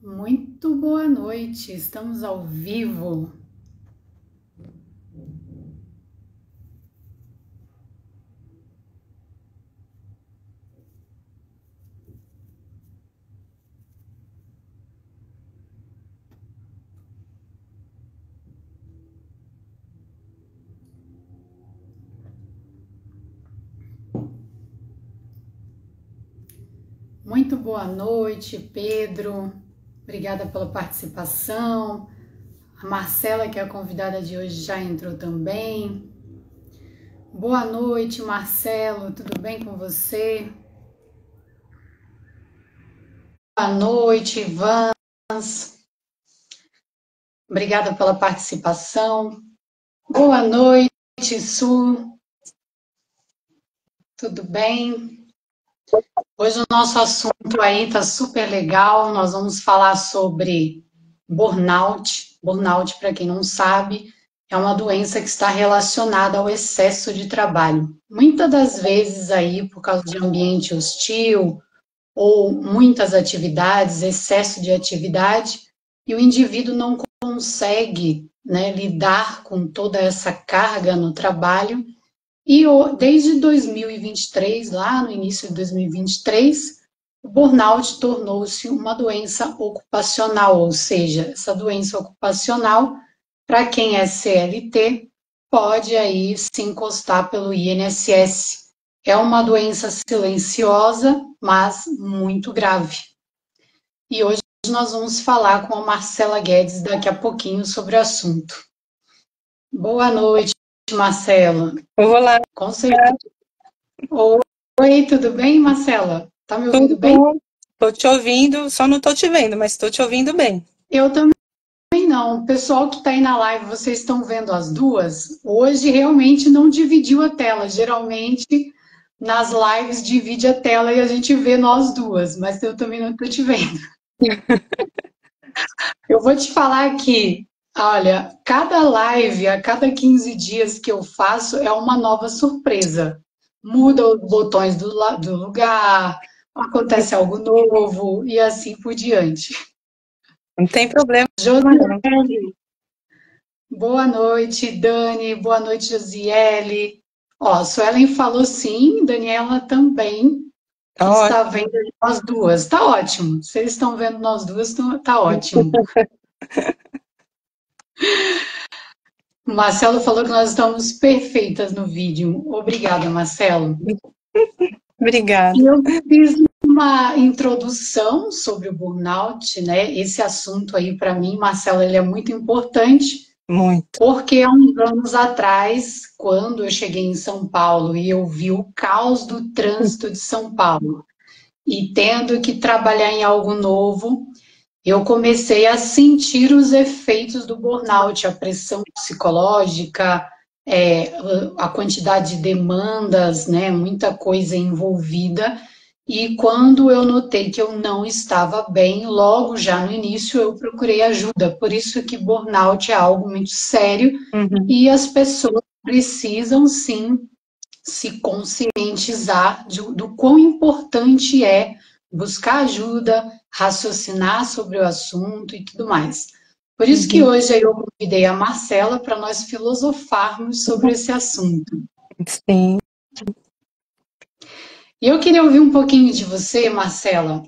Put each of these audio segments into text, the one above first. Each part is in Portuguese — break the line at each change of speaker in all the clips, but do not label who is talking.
Muito boa noite, estamos ao vivo. Muito boa noite, Pedro. Obrigada pela participação. A Marcela, que é a convidada de hoje, já entrou também. Boa noite, Marcelo. Tudo bem com você? Boa noite, Vans. Obrigada pela participação. Boa noite, Su. Tudo bem? Hoje o nosso assunto aí está super legal. Nós vamos falar sobre burnout. Burnout, para quem não sabe, é uma doença que está relacionada ao excesso de trabalho. Muitas das vezes aí, por causa de ambiente hostil ou muitas atividades, excesso de atividade, e o indivíduo não consegue, né, lidar com toda essa carga no trabalho e desde 2023, lá no início de 2023, o burnout tornou-se uma doença ocupacional, ou seja, essa doença ocupacional, para quem é CLT, pode aí se encostar pelo INSS. É uma doença silenciosa, mas muito grave. E hoje nós vamos falar com a Marcela Guedes daqui a pouquinho sobre o assunto. Boa noite, Marcela.
Olá,
Com certeza. Oi, tudo bem, Marcela? Tá me ouvindo
tudo
bem?
bom? Tô te ouvindo, só não tô te vendo, mas tô te ouvindo bem.
Eu também não. O pessoal que está aí na live, vocês estão vendo as duas? Hoje realmente não dividiu a tela. Geralmente nas lives divide a tela e a gente vê nós duas, mas eu também não estou te vendo. Eu vou te falar que, olha, cada live, a cada 15 dias que eu faço é uma nova surpresa. Muda os botões do lugar, acontece algo novo e assim por diante.
Não tem problema, não.
Josiele, boa noite, Dani, boa noite, Josiele. Ó, a Suelen falou sim, Daniela também, que
Ó,
está vendo nós duas. Tá ótimo. Se eles estão vendo nós duas, tá ótimo. O Marcelo falou que nós estamos perfeitas no vídeo. Obrigada, Marcelo.
obrigada.
E eu fiz uma introdução sobre o burnout, né? Esse assunto aí, para mim, Marcelo, ele é muito importante.
Muito.
Porque há uns anos atrás, quando eu cheguei em São Paulo e eu vi o caos do trânsito de São Paulo e tendo que trabalhar em algo novo, eu comecei a sentir os efeitos do burnout, a pressão psicológica, é, a quantidade de demandas, né, muita coisa envolvida. E quando eu notei que eu não estava bem, logo já no início eu procurei ajuda. Por isso que burnout é algo muito sério
Uhum.
e as pessoas precisam sim se conscientizar do quão importante é buscar ajuda, raciocinar sobre o assunto e tudo mais. Por isso que
Uhum.
hoje eu convidei a Marcela para nós filosofarmos sobre esse assunto.
Sim.
E eu queria ouvir um pouquinho de você, Marcela.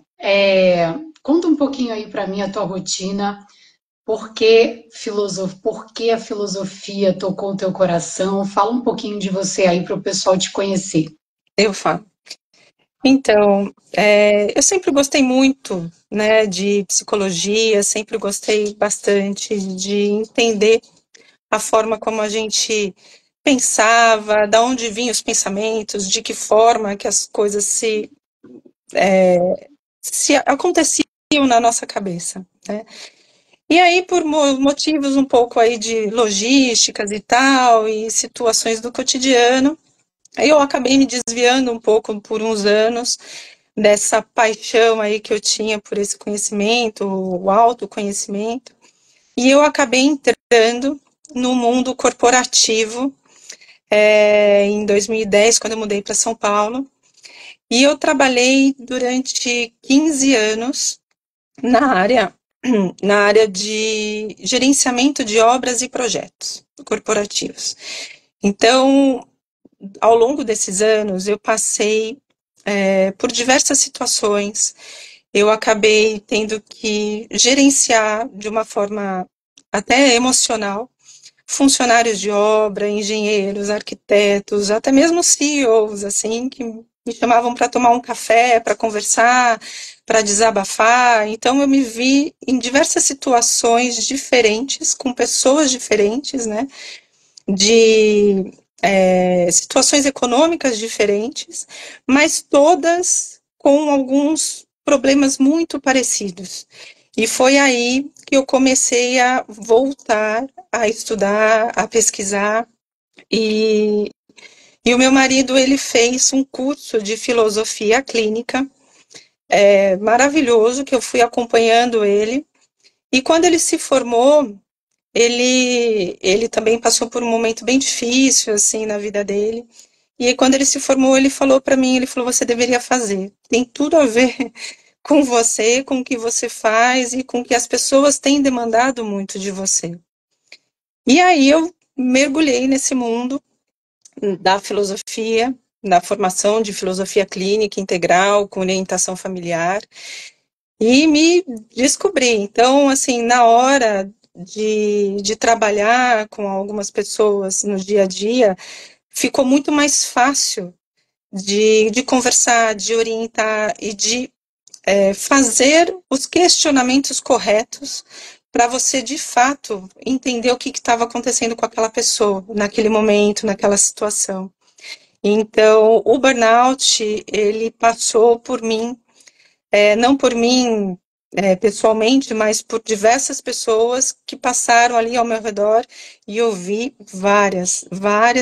Conta um pouquinho aí para mim a tua rotina, por que a filosofia tocou o teu coração? Fala um pouquinho de você aí para o pessoal te conhecer.
Eu falo. Então, eu sempre gostei muito, né, de psicologia, sempre gostei bastante de entender a forma como a gente pensava, da onde vinham os pensamentos, de que forma que as coisas se aconteciam na nossa cabeça, né? E aí, por motivos um pouco aí de logísticas e tal, e situações do cotidiano, aí eu acabei me desviando um pouco por uns anos dessa paixão aí que eu tinha por esse conhecimento, o autoconhecimento, e eu acabei entrando no mundo corporativo em 2010, quando eu mudei para São Paulo, e eu trabalhei durante 15 anos na área na área de gerenciamento de obras e projetos corporativos. Então, ao longo desses anos, eu passei por diversas situações. Eu acabei tendo que gerenciar de uma forma até emocional funcionários de obra, engenheiros, arquitetos, até mesmo CEOs, assim, que me chamavam para tomar um café, para conversar, para desabafar. Então, eu me vi em diversas situações diferentes, com pessoas diferentes, né? De situações econômicas diferentes, mas todas com alguns problemas muito parecidos. E foi aí que eu comecei a voltar a estudar, a pesquisar, e, e o meu marido, ele fez um curso de filosofia clínica, maravilhoso, que eu fui acompanhando ele, e quando ele se formou, ele também passou por um momento bem difícil, assim, na vida dele. E aí, quando ele se formou, ele falou para mim, ele falou, você deveria fazer. Tem tudo a ver com você, com o que você faz e com o que as pessoas têm demandado muito de você. E aí eu mergulhei nesse mundo da filosofia, da formação de filosofia clínica integral, com orientação familiar, e me descobri. Então, assim, na hora de trabalhar com algumas pessoas no dia a dia, ficou muito mais fácil de conversar, de orientar e de fazer os questionamentos corretos para você, de fato, entender o que estava acontecendo com aquela pessoa, naquele momento, naquela situação. Então, o burnout, ele passou por mim, não por mim pessoalmente, mas por diversas pessoas que passaram ali ao meu redor, e eu vi várias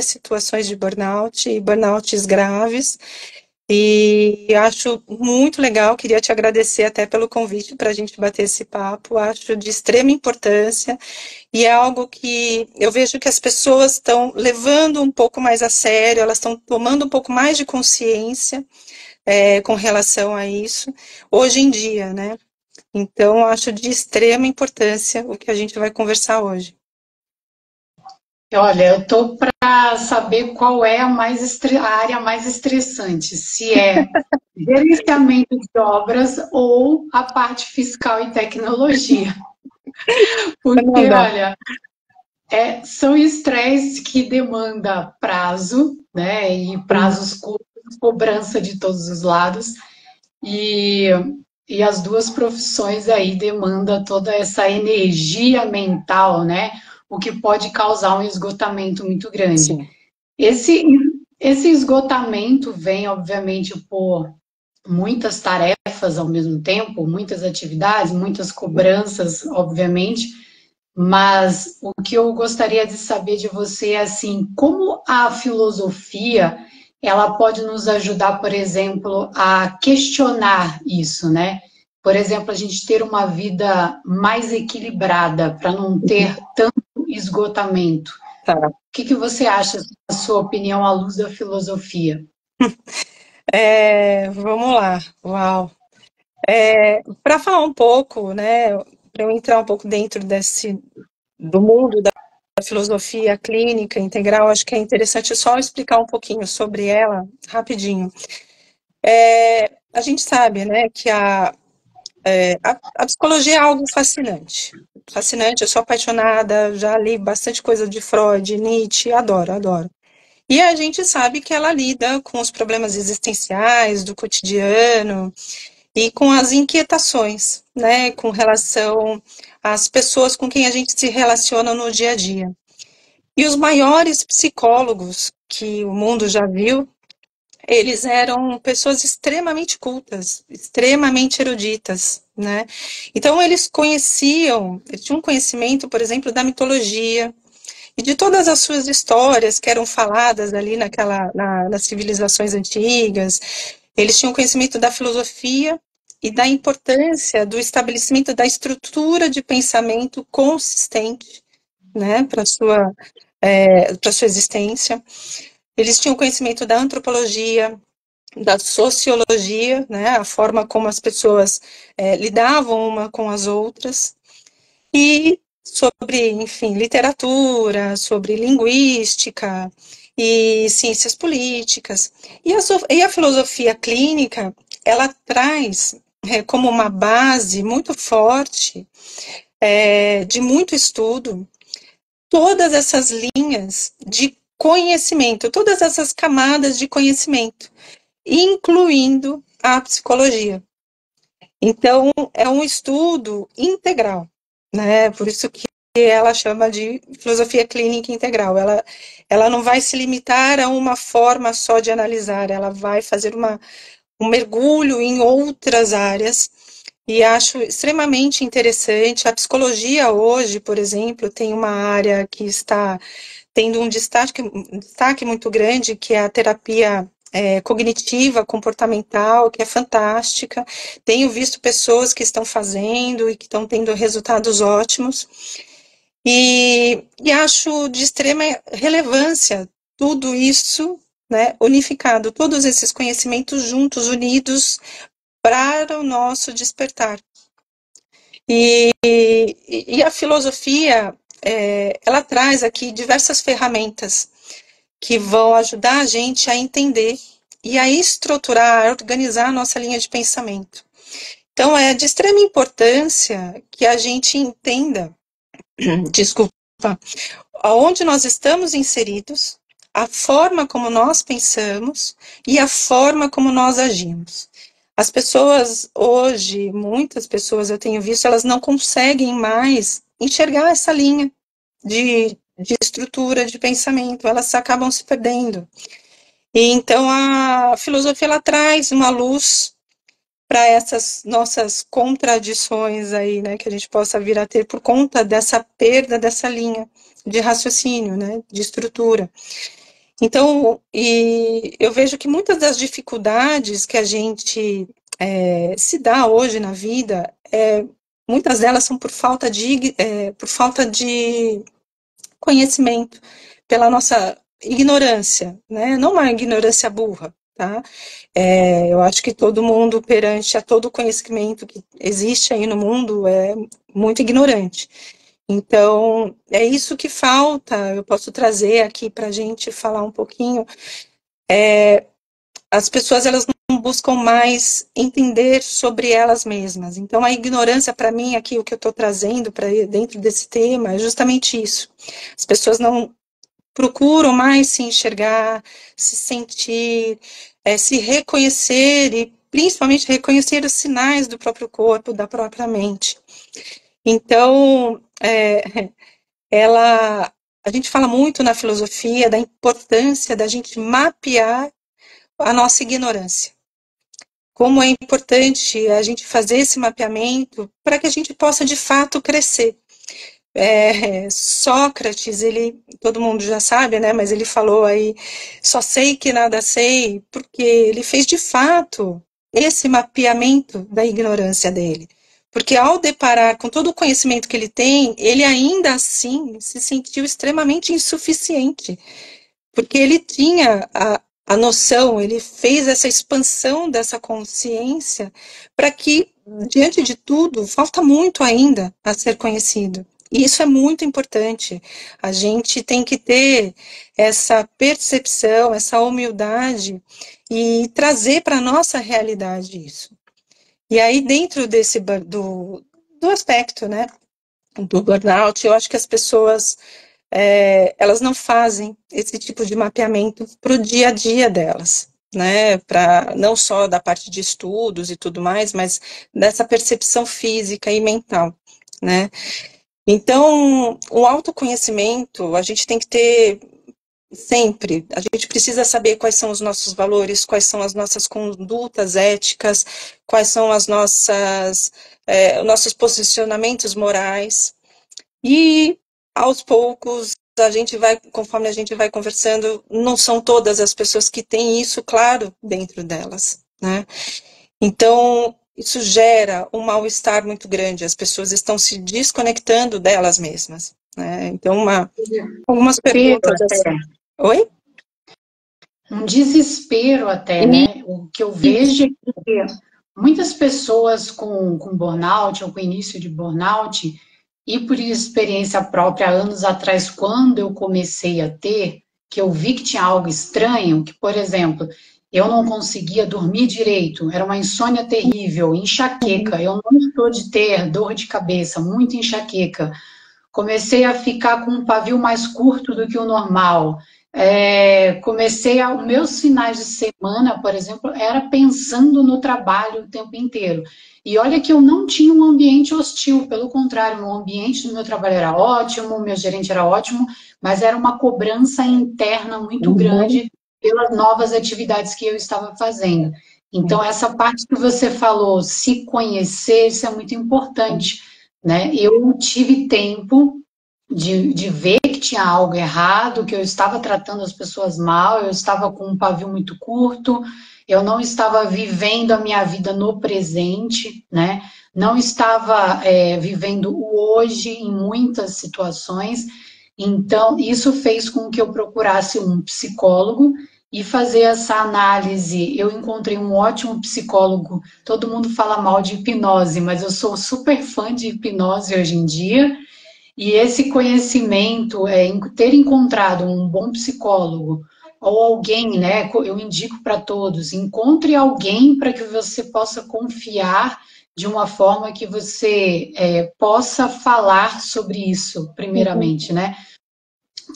situações de burnout e burnouts graves, e acho muito legal, queria te agradecer até pelo convite para a gente bater esse papo, acho de extrema importância, e é algo que eu vejo que as pessoas estão levando um pouco mais a sério, elas estão tomando um pouco mais de consciência com relação a isso, hoje em dia, né? Então, acho de extrema importância o que a gente vai conversar hoje.
Olha, eu tô para saber qual é a área mais estressante, se é gerenciamento de obras ou a parte fiscal e tecnologia.
Não
Porque,
dá.
olha, são estresses que demanda prazo, né? E prazos curtos, cobrança de todos os lados. E, e as duas profissões aí demandam toda essa energia mental, né? O que pode causar um esgotamento muito grande.
Sim.
Esse, esse esgotamento vem, obviamente, por muitas tarefas ao mesmo tempo, muitas atividades, muitas cobranças, obviamente, mas o que eu gostaria de saber de você é assim, como a filosofia ela pode nos ajudar, por exemplo, a questionar isso, né? Por exemplo, a gente ter uma vida mais equilibrada para não ter tanto esgotamento.
Tá.
O que você acha, na sua opinião, à luz da filosofia?
Vamos lá. Uau. Para falar um pouco, né, para eu entrar um pouco dentro do mundo da filosofia clínica integral, acho que é interessante só explicar um pouquinho sobre ela, rapidinho. A gente sabe, né, que a psicologia é algo fascinante. Fascinante, eu sou apaixonada, já li bastante coisa de Freud, Nietzsche, adoro, adoro. E a gente sabe que ela lida com os problemas existenciais do cotidiano, e com as inquietações, né, com relação às pessoas com quem a gente se relaciona no dia a dia. E os maiores psicólogos que o mundo já viu, eles eram pessoas extremamente cultas, extremamente eruditas, né? Então eles tinham um conhecimento, por exemplo, da mitologia e de todas as suas histórias que eram faladas ali nas civilizações antigas. Eles tinham conhecimento da filosofia e da importância do estabelecimento da estrutura de pensamento consistente, né, para sua existência. Eles tinham conhecimento da antropologia, da sociologia, né, a forma como as pessoas lidavam uma com as outras, e sobre, enfim, literatura, sobre linguística e ciências políticas. E a filosofia clínica, ela traz como uma base muito forte de muito estudo todas essas linhas de conhecimento, todas essas camadas de conhecimento, incluindo a psicologia. Então, é um estudo integral, né? Por isso que ela chama de filosofia clínica integral. Ela não vai se limitar a uma forma só de analisar, ela vai fazer um mergulho em outras áreas. E acho extremamente interessante. A psicologia hoje, por exemplo, tem uma área que está tendo um destaque muito grande, que é a terapia cognitiva, comportamental, que é fantástica. Tenho visto pessoas que estão fazendo e que estão tendo resultados ótimos. E acho de extrema relevância tudo isso, né, unificado, todos esses conhecimentos juntos, unidos, para o nosso despertar. E a filosofia, ela traz aqui diversas ferramentas que vão ajudar a gente a entender e a estruturar, a organizar a nossa linha de pensamento. Então, é de extrema importância que a gente entenda, desculpa, aonde nós estamos inseridos, a forma como nós pensamos e a forma como nós agimos. As pessoas hoje, muitas pessoas eu tenho visto, elas não conseguem mais enxergar essa linha de estrutura de pensamento, elas acabam se perdendo. E então a filosofia ela traz uma luz para essas nossas contradições aí, né, que a gente possa vir a ter por conta dessa perda dessa linha de raciocínio, né, de estrutura. Então, e eu vejo que muitas das dificuldades que a gente se dá hoje na vida, muitas delas são por falta de conhecimento, pela nossa ignorância, né? Não uma ignorância burra, tá? Eu acho que todo mundo, perante a todo o conhecimento que existe aí no mundo, é muito ignorante. Então, é isso que falta, eu posso trazer aqui para a gente falar um pouquinho. As pessoas, elas não buscam mais entender sobre elas mesmas. Então, a ignorância, para mim, aqui, o que eu estou trazendo para dentro desse tema, é justamente isso. As pessoas não procuram mais se enxergar, se sentir, se reconhecer e, principalmente, reconhecer os sinais do próprio corpo, da própria mente. Então, a gente fala muito na filosofia da importância da gente mapear a nossa ignorância. Como é importante a gente fazer esse mapeamento para que a gente possa, de fato, crescer. Sócrates, todo mundo já sabe, né, mas ele falou aí, só sei que nada sei, porque ele fez, de fato, esse mapeamento da ignorância dele. Porque ao deparar com todo o conhecimento que ele tem, ele ainda assim se sentiu extremamente insuficiente, porque ele tinha a noção, ele fez essa expansão dessa consciência para que, diante de tudo, falta muito ainda a ser conhecido. E isso é muito importante. A gente tem que ter essa percepção, essa humildade e trazer para a nossa realidade isso. E aí, dentro do aspecto, né, do burnout, eu acho que as pessoas elas não fazem esse tipo de mapeamento para o dia a dia delas, né? Para não só da parte de estudos e tudo mais, mas dessa percepção física e mental, né? Então, o autoconhecimento a gente tem que ter sempre. A gente precisa saber quais são os nossos valores, quais são as nossas condutas éticas, quais são os nossos posicionamentos morais. E, aos poucos, conforme a gente vai conversando, não são todas as pessoas que têm isso claro dentro delas, né? Então, isso gera um mal-estar muito grande, as pessoas estão se desconectando delas mesmas, né? Então, algumas perguntas assim. Oi?
um desespero até, né? O que eu vejo é que muitas pessoas com burnout ou com início de burnout, e por experiência própria, anos atrás, quando eu comecei a ter, que eu vi que tinha algo estranho, que, por exemplo, eu não conseguia dormir direito, era uma insônia terrível, enxaqueca, eu não estou de ter dor de cabeça, muita enxaqueca. Comecei a ficar com um pavio mais curto do que o normal. Os meus finais de semana, por exemplo, era pensando no trabalho o tempo inteiro. E olha que eu não tinha um ambiente hostil, pelo contrário, o ambiente do meu trabalho era ótimo, o meu gerente era ótimo, mas era uma cobrança interna muito
Uhum.
grande pelas novas atividades que eu estava fazendo. Então, essa parte que você falou, se conhecer, isso é muito importante, né? Eu tive tempo de ver que tinha algo errado, que eu estava tratando as pessoas mal, eu estava com um pavio muito curto, eu não estava vivendo a minha vida no presente, né? Não estava vivendo o hoje em muitas situações. Então, isso fez com que eu procurasse um psicólogo e fazer essa análise. Eu encontrei um ótimo psicólogo. Todo mundo fala mal de hipnose, mas eu sou super fã de hipnose hoje em dia. E esse conhecimento, ter encontrado um bom psicólogo ou alguém, né? Eu indico para todos, encontre alguém para que você possa confiar de uma forma que você possa falar sobre isso, primeiramente, né?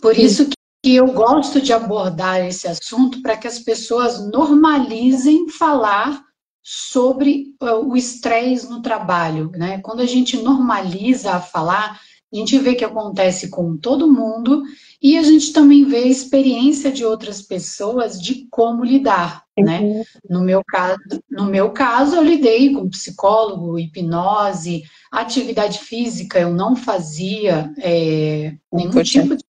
Por isso que eu gosto de abordar esse assunto para que as pessoas normalizem falar sobre o estresse no trabalho, né? Quando a gente normaliza a falar, a gente vê que acontece com todo mundo e a gente também vê a experiência de outras pessoas de como lidar, né?
Uhum.
No meu caso, eu lidei com psicólogo, hipnose, atividade física, eu não fazia nenhum tipo
Importante.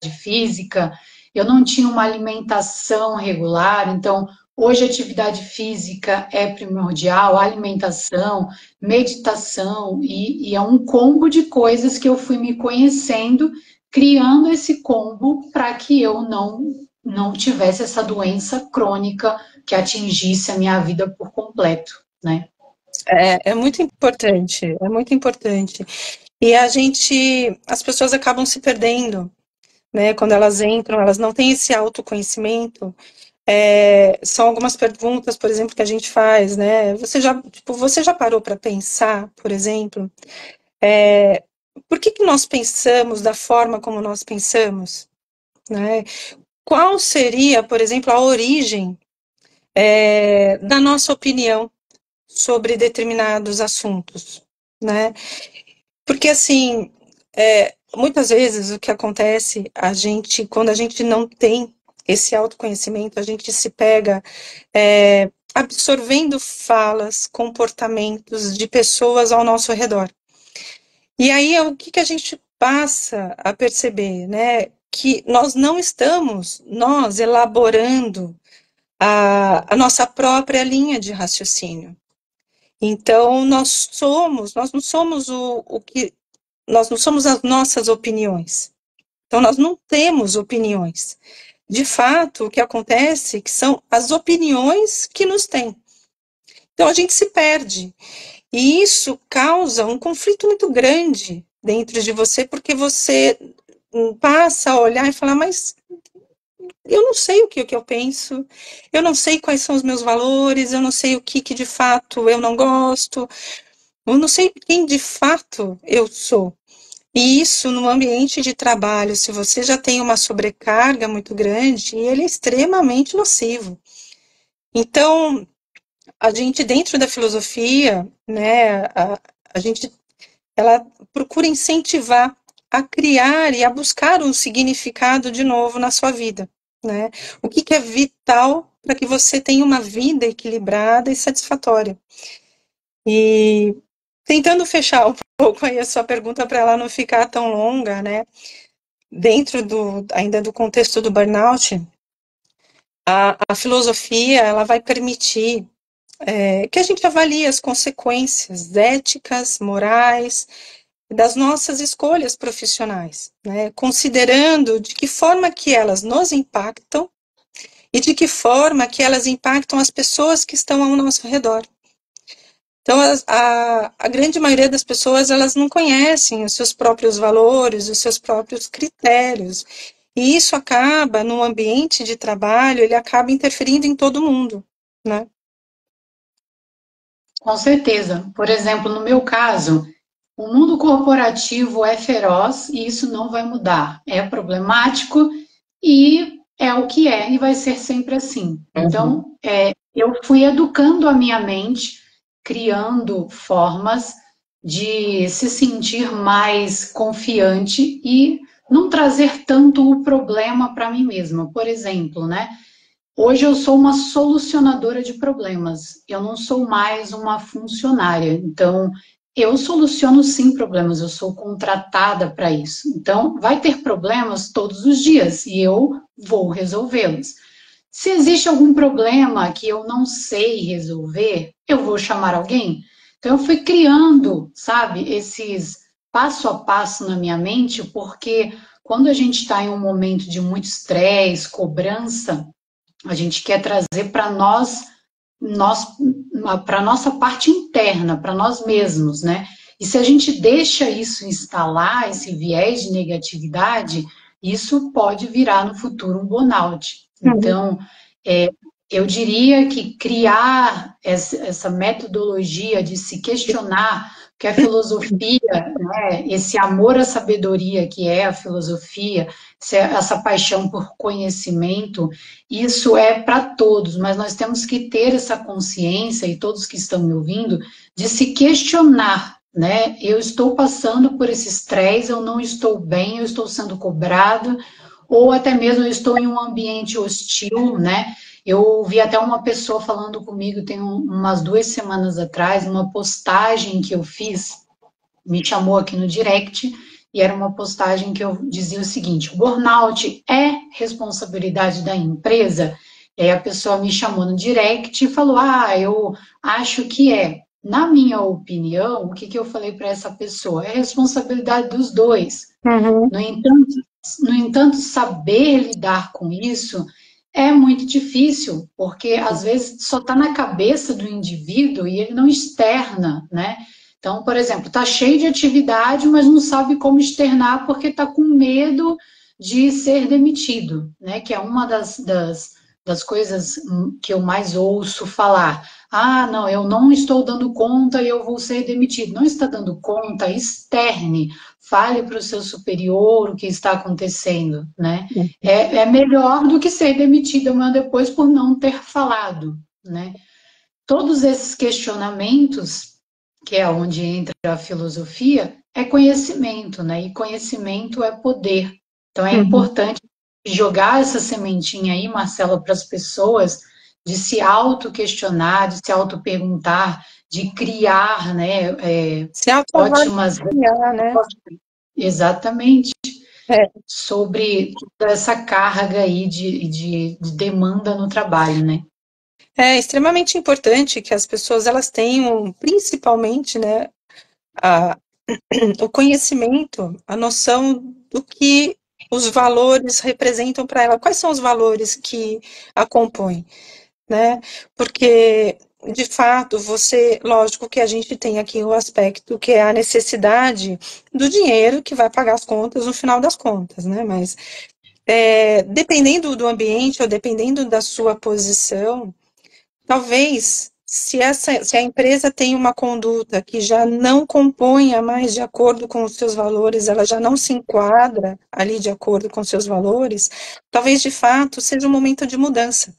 de física, eu não tinha uma alimentação regular, então hoje a atividade física é primordial, alimentação, meditação, e é um combo de coisas que eu fui me conhecendo, criando esse combo para que eu não tivesse essa doença crônica que atingisse a minha vida por completo, né?
É muito importante, é muito importante. E as pessoas acabam se perdendo, né? Quando elas entram, elas não têm esse autoconhecimento. São algumas perguntas, por exemplo, que a gente faz, né? Você já parou para pensar, por exemplo, por que nós pensamos da forma como nós pensamos, né? Qual seria, por exemplo, a origem da nossa opinião sobre determinados assuntos, né? Porque, assim, muitas vezes o que acontece, quando a gente não tem esse autoconhecimento, a gente se pega absorvendo falas, comportamentos de pessoas ao nosso redor. E aí, o que a gente passa a perceber, né? Que nós não estamos, nós, elaborando a nossa própria linha de raciocínio. Então, nós não somos nós não somos as nossas opiniões. Então, nós não temos opiniões. De fato, o que acontece é que são as opiniões que nos têm. Então, a gente se perde. E isso causa um conflito muito grande dentro de você, porque você passa a olhar e falar, mas eu não sei o que eu penso, eu não sei quais são os meus valores, eu não sei o que de fato eu não gosto, eu não sei quem de fato eu sou. E isso no ambiente de trabalho, se você já tem uma sobrecarga muito grande, ele é extremamente nocivo. Então, a gente dentro da filosofia, né, a gente ela procura incentivar a criar e a buscar um significado de novo na sua vida, né? O que é vital para que você tenha uma vida equilibrada e satisfatória. E tentando fechar um pouco aí a sua pergunta para ela não ficar tão longa, né? Dentro ainda do contexto do burnout, a filosofia ela vai permitir que a gente avalie as consequências éticas, morais, das nossas escolhas profissionais, né? Considerando de que forma que elas nos impactam e de que forma que elas impactam as pessoas que estão ao nosso redor. Então, a grande maioria das pessoas, elas não conhecem os seus próprios valores, os seus próprios critérios. E isso acaba, no ambiente de trabalho, ele acaba interferindo em todo mundo, né?
Com certeza. Por exemplo, no meu caso, o mundo corporativo é feroz e isso não vai mudar. É problemático e é o que é e vai ser sempre assim. Então, eu fui educando a minha mente, criando formas de se sentir mais confiante e não trazer tanto o problema para mim mesma. Por exemplo, né? Hoje eu sou uma solucionadora de problemas, eu não sou mais uma funcionária. Então, eu soluciono sim problemas, eu sou contratada para isso. Então, vai ter problemas todos os dias e eu vou resolvê-los. Se existe algum problema que eu não sei resolver, eu vou chamar alguém. Então, eu fui criando, sabe, esses passo a passo na minha mente, porque quando a gente está em um momento de muito estresse, cobrança, a gente quer trazer para nós para nossa parte interna, para nós mesmos, né? E se a gente deixa isso instalar, esse viés de negatividade, isso pode virar no futuro um burnout. Então, é, eu diria que criar essa metodologia de se questionar, que a filosofia, né, esse amor à sabedoria que é a filosofia, essa paixão por conhecimento, isso é para todos, mas nós temos que ter essa consciência, e todos que estão me ouvindo, de se questionar, né? Eu estou passando por esse estresse, eu não estou bem, eu estou sendo cobrado, ou até mesmo eu estou em um ambiente hostil, né? Eu vi até uma pessoa falando comigo, tem umas 2 semanas atrás, uma postagem que eu fiz, me chamou aqui no direct, e era uma postagem que eu dizia o seguinte: o burnout é responsabilidade da empresa? E aí a pessoa me chamou no direct e falou: ah, eu acho que é. Na minha opinião, o que, que eu falei para essa pessoa? É responsabilidade dos dois.
Uhum.
No entanto, saber lidar com isso é muito difícil, porque às vezes só está na cabeça do indivíduo e ele não externa, né? Então, por exemplo, está cheio de atividade, mas não sabe como externar porque está com medo de ser demitido, né? Que é uma das coisas que eu mais ouço falar. Ah, não, eu não estou dando conta e eu vou ser demitido. Não está dando conta, externe, fale para o seu superior o que está acontecendo, né? É melhor do que ser demitido amanhã depois por não ter falado, né? Todos esses questionamentos, que é onde entra a filosofia, é conhecimento, né? E conhecimento é poder. Então é
Uhum.
importante jogar essa sementinha aí, Marcela, para as pessoas de se auto-questionar, de se auto-perguntar, de criar, né,
Se
ótimas.
autoavaliar, né?
Exatamente,
É,
sobre toda essa carga aí de demanda no trabalho, né?
é extremamente importante que as pessoas elas tenham, principalmente, né, a, o conhecimento, a noção do que os valores representam para ela. Quais são os valores que a compõem, né? Porque, de fato, lógico que a gente tem aqui o aspecto que é a necessidade do dinheiro que vai pagar as contas no final das contas, né? Mas dependendo do ambiente ou dependendo da sua posição, talvez, se a empresa tem uma conduta que já não componha mais de acordo com os seus valores, ela já não se enquadra ali de acordo com os seus valores, talvez de fato seja um momento de mudança.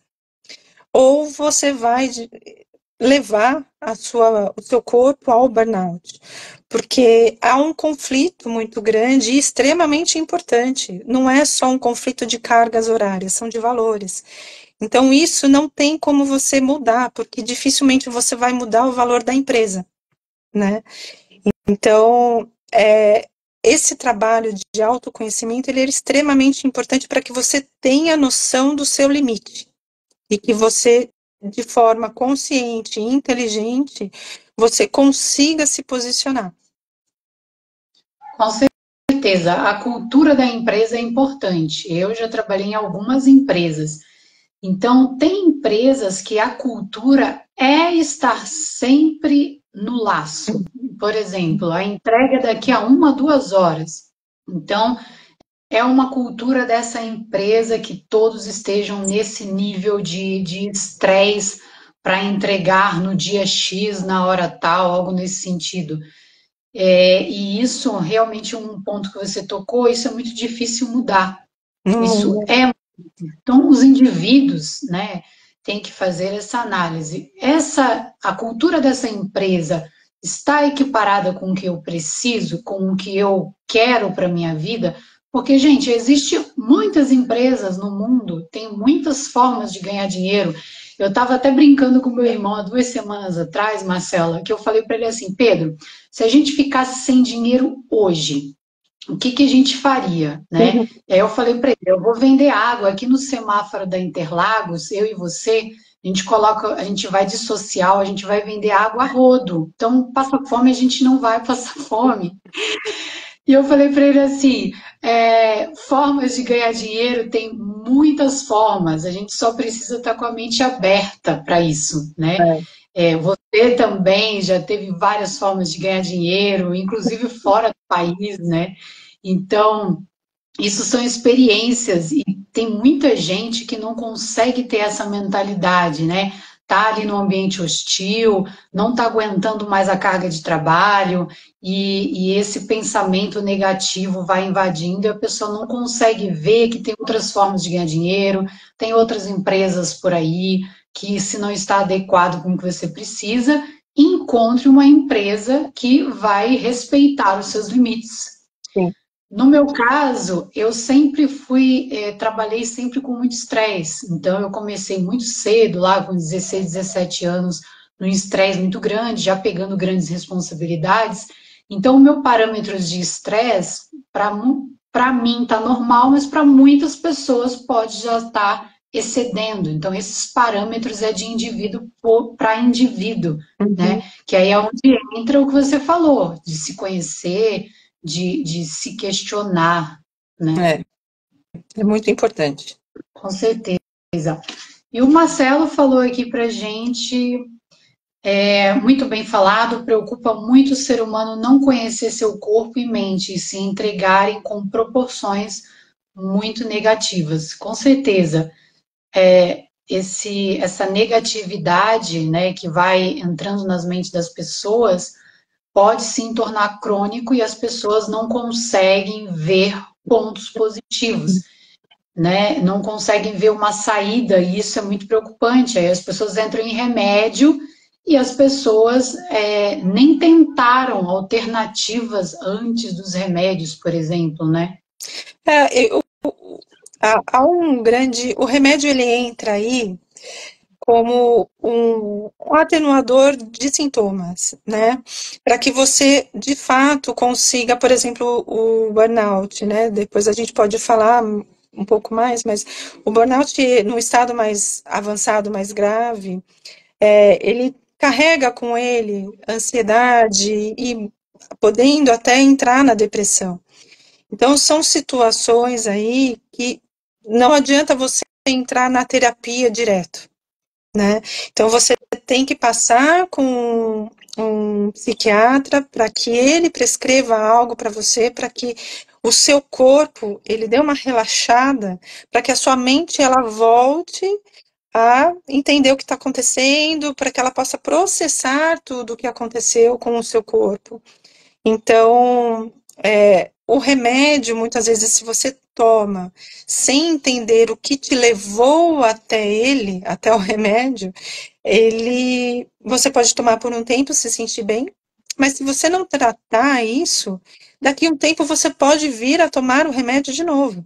Ou você vai levar o seu corpo ao burnout, porque há um conflito muito grande e extremamente importante. Não é só um conflito de cargas horárias, são de valores. Então, isso não tem como você mudar, porque dificilmente você vai mudar o valor da empresa, né? Então, esse trabalho de autoconhecimento, ele é extremamente importante para que você tenha noção do seu limite e que você, de forma consciente e inteligente, você consiga se posicionar.
Com certeza, a cultura da empresa é importante. Eu já trabalhei em algumas empresas Então, tem empresas que a cultura é estar sempre no laço. Por exemplo, a entrega daqui a 1, 2 horas. Então, é uma cultura dessa empresa que todos estejam nesse nível de estresse para entregar no dia X, na hora tal, algo nesse sentido. E isso realmente é um ponto que você tocou, isso é muito difícil mudar. Isso
Hum,
é. Então, os indivíduos, né, têm que fazer essa análise. A cultura dessa empresa está equiparada com o que eu preciso, com o que eu quero para minha vida? Porque, gente, existem muitas empresas no mundo, tem muitas formas de ganhar dinheiro. Eu estava até brincando com meu irmão há 2 semanas atrás, Marcela, que eu falei para ele assim, Pedro, se a gente ficasse sem dinheiro hoje, o que a gente faria, né?
uhum.
E aí eu falei para ele, eu vou vender água aqui no semáforo da Interlagos, eu e você, a gente coloca, a gente vai de social, a gente vai vender água a rodo. Então, passa fome, a gente não vai passar fome. E eu falei para ele assim, formas de ganhar dinheiro tem muitas formas, a gente só precisa estar com a mente aberta para isso, né?
É.
Você também já teve várias formas de ganhar dinheiro, inclusive fora do país, né? Então, isso são experiências e tem muita gente que não consegue ter essa mentalidade, né? Tá ali no ambiente hostil, não tá aguentando mais a carga de trabalho e esse pensamento negativo vai invadindo e a pessoa não consegue ver que tem outras formas de ganhar dinheiro, tem outras empresas por aí que se não está adequado com o que você precisa, encontre uma empresa que vai respeitar os seus limites.
Sim.
No meu caso, eu sempre trabalhei sempre com muito estresse. Então, eu comecei muito cedo, lá com 16, 17 anos, num estresse muito grande, já pegando grandes responsabilidades. Então, o meu parâmetro de estresse, para mim, está normal, mas para muitas pessoas pode já estar excedendo. Então, esses parâmetros é de indivíduo para indivíduo, né?
Uhum.
Que aí é onde entra o que você falou, de se conhecer, de se questionar, né?
É, é muito importante.
Com certeza. E o Marcelo falou aqui para gente, muito bem falado, preocupa muito o ser humano não conhecer seu corpo e mente e se entregarem com proporções muito negativas. Com certeza, essa negatividade, né, que vai entrando nas mentes das pessoas pode sim tornar crônico e as pessoas não conseguem ver pontos positivos, né? Não conseguem ver uma saída, e isso é muito preocupante. Aí as pessoas entram em remédio e as pessoas nem tentaram alternativas antes dos remédios, por exemplo, né?
Há um grande. O remédio ele entra aí como um atenuador de sintomas, né? Para que você, de fato, consiga, por exemplo, o burnout, né? Depois a gente pode falar um pouco mais, mas o burnout, no estado mais avançado, mais grave, ele carrega com ele ansiedade e podendo até entrar na depressão. Então, são situações aí que não adianta você entrar na terapia direto, né? Então você tem que passar com um psiquiatra para que ele prescreva algo para você, para que o seu corpo ele dê uma relaxada, para que a sua mente ela volte a entender o que está acontecendo, para que ela possa processar tudo o que aconteceu com o seu corpo. Então, o remédio, muitas vezes, se você toma sem entender o que te levou até ele, até o remédio, você pode tomar por um tempo, se sentir bem, mas se você não tratar isso, daqui a um tempo você pode vir a tomar o remédio de novo.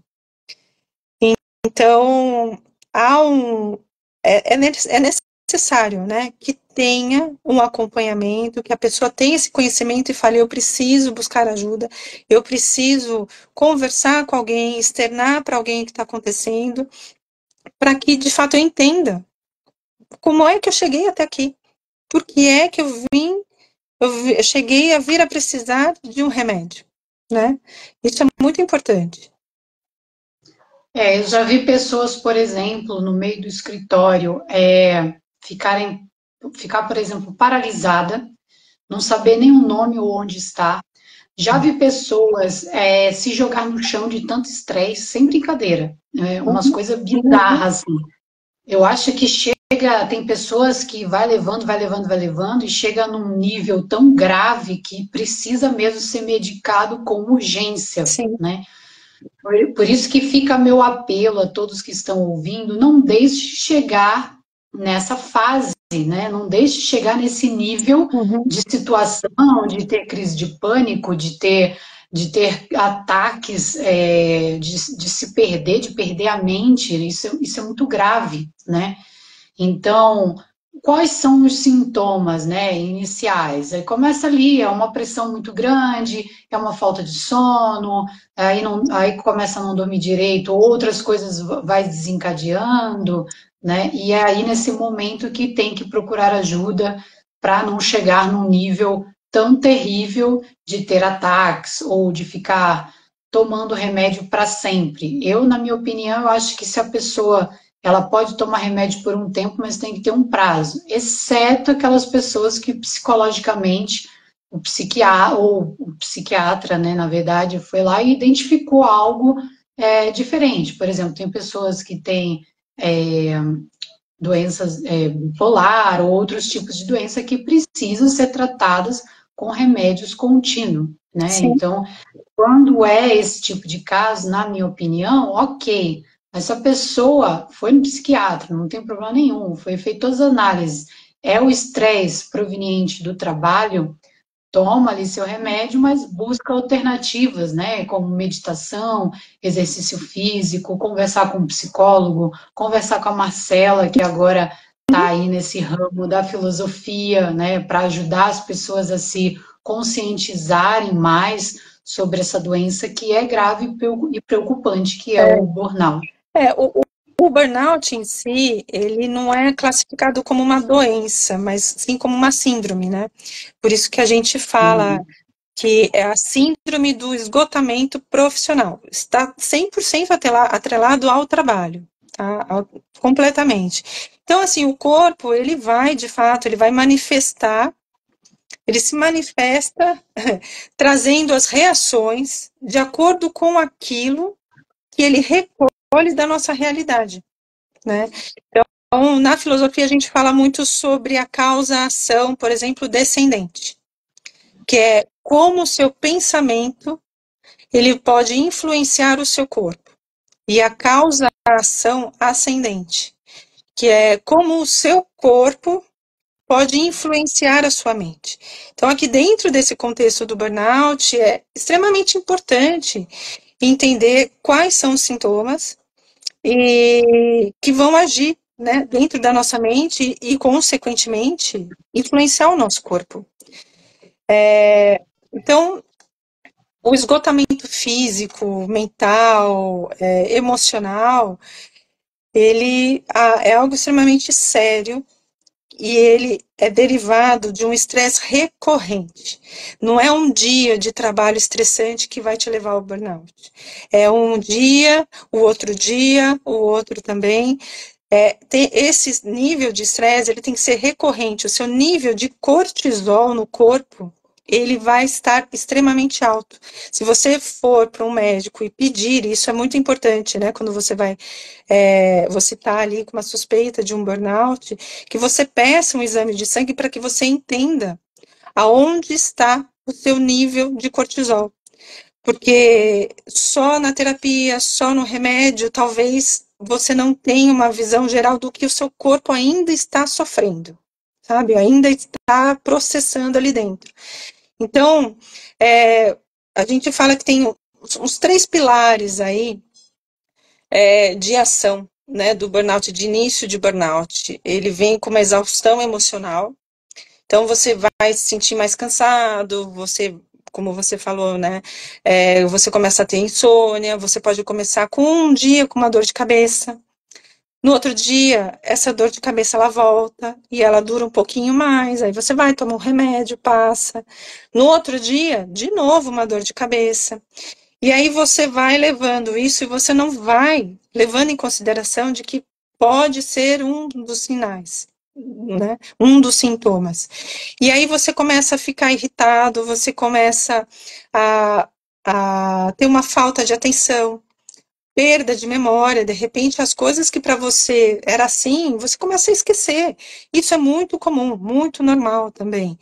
Então, há um, é necessário, né, que tenha um acompanhamento, que a pessoa tenha esse conhecimento e fale, eu preciso buscar ajuda, eu preciso conversar com alguém, externar para alguém o que está acontecendo, para que, de fato, eu entenda como é que eu cheguei até aqui, por que é que eu cheguei a vir a precisar de um remédio, né? Isso é muito importante.
Eu já vi pessoas, por exemplo, no meio do escritório, ficar, por exemplo, paralisada, não saber nem o nome ou onde está. Já vi pessoas se jogar no chão de tanto estresse, sem brincadeira, umas
Uhum.
coisas bizarras, assim. Eu acho que chega, tem pessoas que vai levando, vai levando, vai levando, e chega num nível tão grave que precisa mesmo ser medicado com urgência,
Sim.
né? Por isso que fica meu apelo a todos que estão ouvindo, não deixe chegar nessa fase, né? Não deixe chegar nesse nível
Uhum.
de situação, de ter crise de pânico, de ter ataques, de se perder, de perder a mente. Isso é muito grave, né? Então, quais são os sintomas, né, iniciais? Aí começa ali, é uma pressão muito grande, é uma falta de sono, aí começa a não dormir direito, outras coisas vai desencadeando, né? E é aí nesse momento que tem que procurar ajuda para não chegar num nível tão terrível de ter ataques ou de ficar tomando remédio para sempre. Eu, na minha opinião, eu acho que se a pessoa ela pode tomar remédio por um tempo, mas tem que ter um prazo, exceto aquelas pessoas que psicologicamente o psiquiatra, né, na verdade, foi lá e identificou algo diferente. Por exemplo, tem pessoas que têm doenças bipolar ou outros tipos de doença que precisam ser tratadas com remédios contínuos, né?
Sim.
Então, quando é esse tipo de caso, na minha opinião, ok. Mas se a pessoa foi no psiquiatra, não tem problema nenhum, foi feito todas as análises, é o estresse proveniente do trabalho, toma ali seu remédio, mas busca alternativas, né? Como meditação, exercício físico, conversar com um psicólogo, conversar com a Marcela, que agora está aí nesse ramo da filosofia, né? Para ajudar as pessoas a se conscientizarem mais sobre essa doença que é grave e preocupante, que é o burnout.
É, o burnout em si, ele não é classificado como uma doença, mas sim como uma síndrome, né? Por isso que a gente fala que é a síndrome do esgotamento profissional. Está 100% atrelado ao trabalho, tá? Completamente. Então, assim, o corpo, ele vai, de fato, ele vai manifestar, ele se manifesta trazendo as reações de acordo com aquilo que ele recolhe da nossa realidade, né? Então, na filosofia, a gente fala muito sobre a causa-ação, por exemplo, descendente, que é como o seu pensamento ele pode influenciar o seu corpo. E a causa-ação ascendente, que é como o seu corpo pode influenciar a sua mente. Então, aqui dentro desse contexto do burnout, é extremamente importante entender quais são os sintomas e que vão agir, né, dentro da nossa mente e, consequentemente, influenciar o nosso corpo. Então, o esgotamento físico, mental, emocional, ele é algo extremamente sério e ele é derivado de um estresse recorrente. Não é um dia de trabalho estressante que vai te levar ao burnout. É um dia, o outro também. Esse nível de estresse ele tem que ser recorrente. O seu nível de cortisol no corpo ele vai estar extremamente alto. Se você for para um médico e pedir, isso é muito importante, né? Quando você está ali com uma suspeita de um burnout, que você peça um exame de sangue para que você entenda aonde está o seu nível de cortisol. Porque só na terapia, só no remédio, talvez você não tenha uma visão geral do que o seu corpo ainda está sofrendo, sabe? Ainda está processando ali dentro. Então, a gente fala que tem uns 3 pilares aí de ação, né, do burnout, de início de burnout. Ele vem com uma exaustão emocional, então você vai se sentir mais cansado, como você falou, né, você começa a ter insônia, você pode começar com um dia com uma dor de cabeça, no outro dia, essa dor de cabeça ela volta e ela dura um pouquinho mais, aí você vai tomar um remédio, passa. No outro dia, de novo uma dor de cabeça. E aí você vai levando isso e você não vai levando em consideração de que pode ser um dos sinais, né? Um dos sintomas. E aí você começa a ficar irritado, você começa a, a ter uma falta de atenção, perda de memória, de repente as coisas que para você era assim, você começa a esquecer. Isso é muito comum, muito normal também.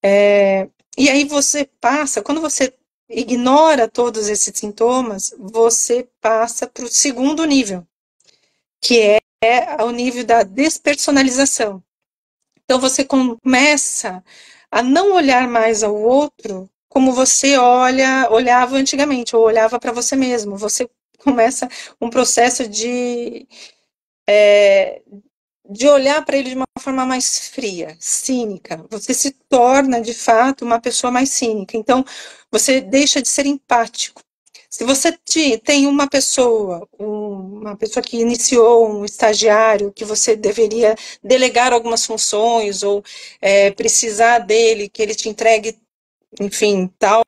E aí você passa, quando você ignora todos esses sintomas, você passa para o segundo nível, que é o nível da despersonalização. Então você começa a não olhar mais ao outro como você olhava antigamente, ou olhava para você mesmo. Você começa um processo de olhar para ele de uma forma mais fria, cínica. Você se torna, de fato, uma pessoa mais cínica. Então, você deixa de ser empático. Se você tem uma pessoa que iniciou um estagiário, que você deveria delegar algumas funções, ou precisar dele, que ele te entregue, enfim, tal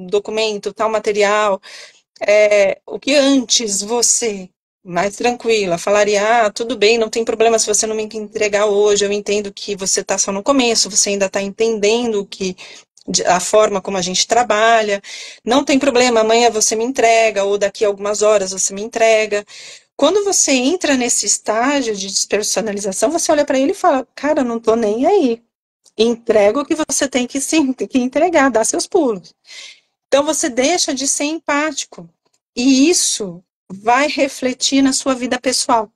documento, tal material, o que antes você, mais tranquila, falaria, tudo bem, não tem problema se você não me entregar hoje, eu entendo que você está só no começo, você ainda está entendendo a forma como a gente trabalha, não tem problema, amanhã você me entrega, ou daqui a algumas horas você me entrega. Quando você entra nesse estágio de despersonalização, você olha para ele e fala, cara, eu não estou nem aí, entrega o que você tem que, sim, tem que entregar, dá seus pulos. Então você deixa de ser empático. E isso vai refletir na sua vida pessoal.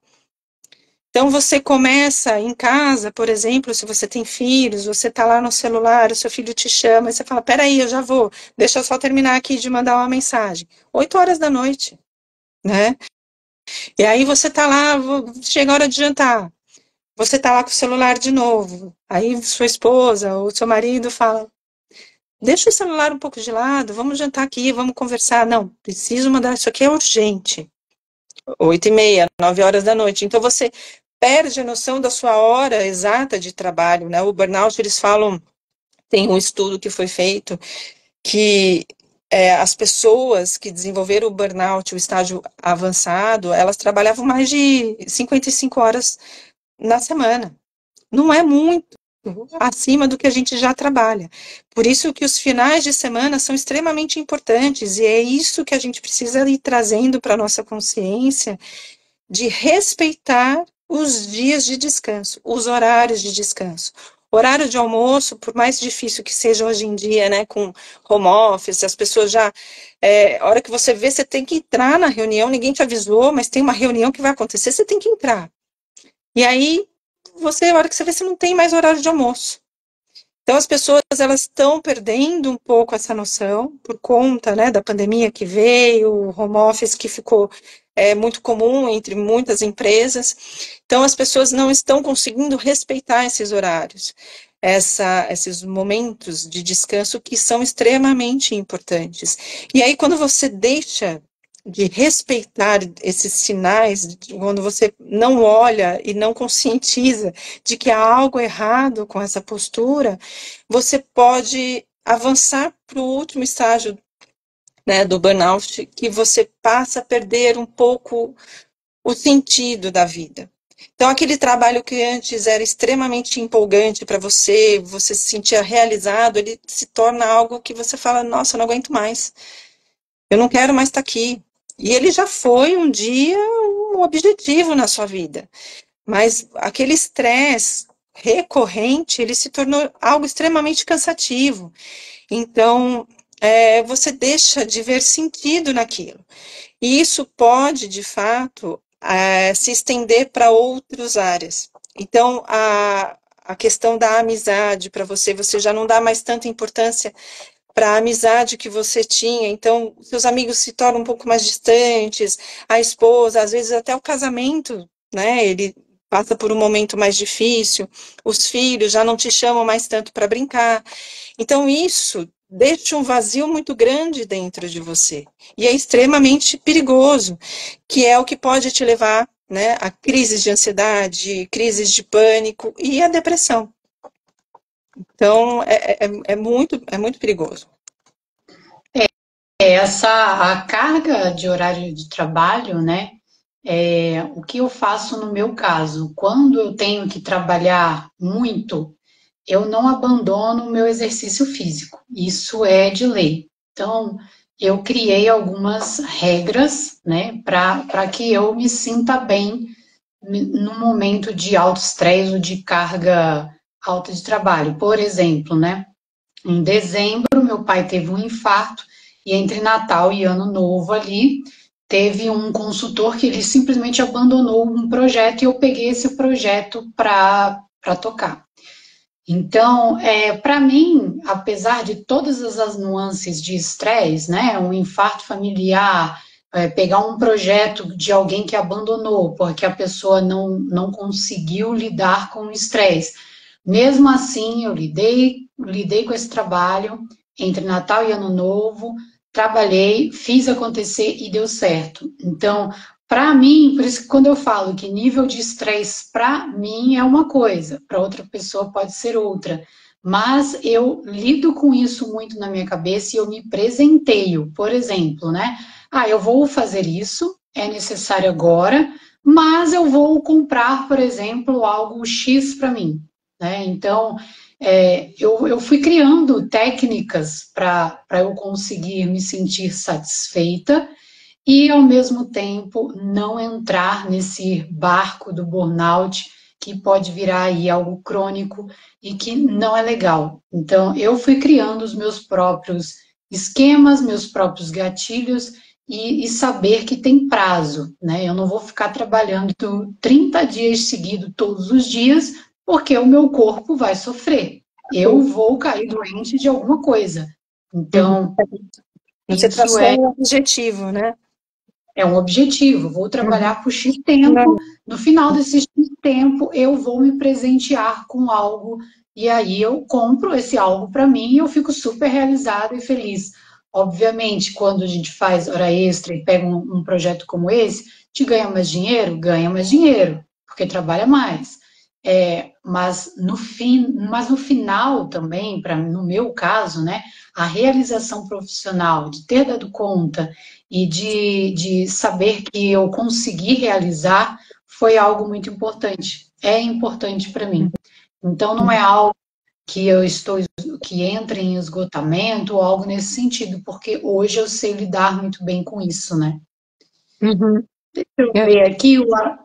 Então você começa em casa, por exemplo, se você tem filhos, você está lá no celular, o seu filho te chama, e você fala, peraí, eu já vou, deixa eu só terminar aqui de mandar uma mensagem. 8 horas da noite, né? E aí você está lá, chega a hora de jantar, você está lá com o celular de novo. Aí sua esposa ou seu marido fala, deixa o celular um pouco de lado, vamos jantar aqui, vamos conversar. Não, preciso mandar, isso aqui é urgente. 8h30, 9 horas da noite. Então você perde a noção da sua hora exata de trabalho, né? O burnout, eles falam, tem um estudo que foi feito que as pessoas que desenvolveram o burnout, o estágio avançado, elas trabalhavam mais de 55 horas na semana. Não é muito acima do que a gente já trabalha. Por isso que os finais de semana são extremamente importantes, e é isso que a gente precisa ir trazendo para a nossa consciência, de respeitar os dias de descanso, os horários de descanso. Horário de almoço, por mais difícil que seja hoje em dia, né, com home office, as pessoas já, a hora que você vê, você tem que entrar na reunião, ninguém te avisou, mas tem uma reunião que vai acontecer, você tem que entrar. E aí, a hora que você vê, você não tem mais horário de almoço. Então, as pessoas, elas estão perdendo um pouco essa noção, por conta, né, da pandemia que veio, o home office que ficou muito comum entre muitas empresas. Então, as pessoas não estão conseguindo respeitar esses horários, esses momentos de descanso que são extremamente importantes. E aí, quando você deixa de respeitar esses sinais, quando você não olha e não conscientiza de que há algo errado com essa postura, você pode avançar para o último estágio, né, do burnout, que você passa a perder um pouco o sentido da vida. Então, aquele trabalho que antes era extremamente empolgante para você, você se sentia realizado, ele se torna algo que você fala, nossa, eu não aguento mais, eu não quero mais estar aqui. E ele já foi um dia um objetivo na sua vida, mas aquele estresse recorrente, ele se tornou algo extremamente cansativo. Então, você deixa de ver sentido naquilo. E isso pode, de fato, se estender para outras áreas. Então, a questão da amizade para você, você já não dá mais tanta importância para a amizade que você tinha, então seus amigos se tornam um pouco mais distantes, a esposa, às vezes até o casamento, né, ele passa por um momento mais difícil, os filhos já não te chamam mais tanto para brincar, então isso deixa um vazio muito grande dentro de você, e é extremamente perigoso, que é o que pode te levar, né, a crises de ansiedade, crises de pânico e a depressão. Então, é muito perigoso.
A carga de horário de trabalho, né? O que eu faço no meu caso, quando eu tenho que trabalhar muito, eu não abandono o meu exercício físico. Isso é de lei. Então, eu criei algumas regras, né, para que eu me sinta bem no momento de alto estresse ou de carga alta de trabalho. Por exemplo, né, em dezembro, meu pai teve um infarto e entre Natal e Ano Novo ali, teve um consultor que ele simplesmente abandonou um projeto e eu peguei esse projeto para tocar. Então, para mim, apesar de todas as nuances de estresse, né, um infarto familiar, pegar um projeto de alguém que abandonou porque a pessoa não conseguiu lidar com o estresse, mesmo assim, eu lidei com esse trabalho entre Natal e Ano Novo, trabalhei, fiz acontecer e deu certo. Então, para mim, por isso que quando eu falo que nível de estresse para mim é uma coisa, para outra pessoa pode ser outra. Mas eu lido com isso muito na minha cabeça e eu me presenteio. Por exemplo, né? Ah, eu vou fazer isso, é necessário agora, mas eu vou comprar, por exemplo, algo X para mim. Né? Então, eu fui criando técnicas para eu conseguir me sentir satisfeita e, ao mesmo tempo, não entrar nesse barco do burnout que pode virar aí algo crônico e que não é legal. Então, eu fui criando os meus próprios esquemas, meus próprios gatilhos e saber que tem prazo, né? Eu não vou ficar trabalhando 30 dias seguidos todos os dias, porque o meu corpo vai sofrer. Eu vou cair doente de alguma coisa.
Uhum.
Então,
Você
isso
traçou um objetivo, né?
é um objetivo. Vou
Uhum.
trabalhar por X tempo. No final desse X tempo, eu vou me presentear com algo. E aí eu compro esse algo para mim e eu fico super realizada e feliz. Obviamente, quando a gente faz hora extra e pega um projeto como esse, te ganha mais dinheiro? Ganha mais dinheiro, porque trabalha mais. Mas no final também, no meu caso, né, a realização profissional de ter dado conta e de saber que eu consegui realizar foi algo muito importante. É importante para mim. Então, não é algo que eu estou que entra em esgotamento ou algo nesse sentido, porque hoje eu sei lidar muito bem com isso, né?
Uhum.
Deixa eu ver aqui,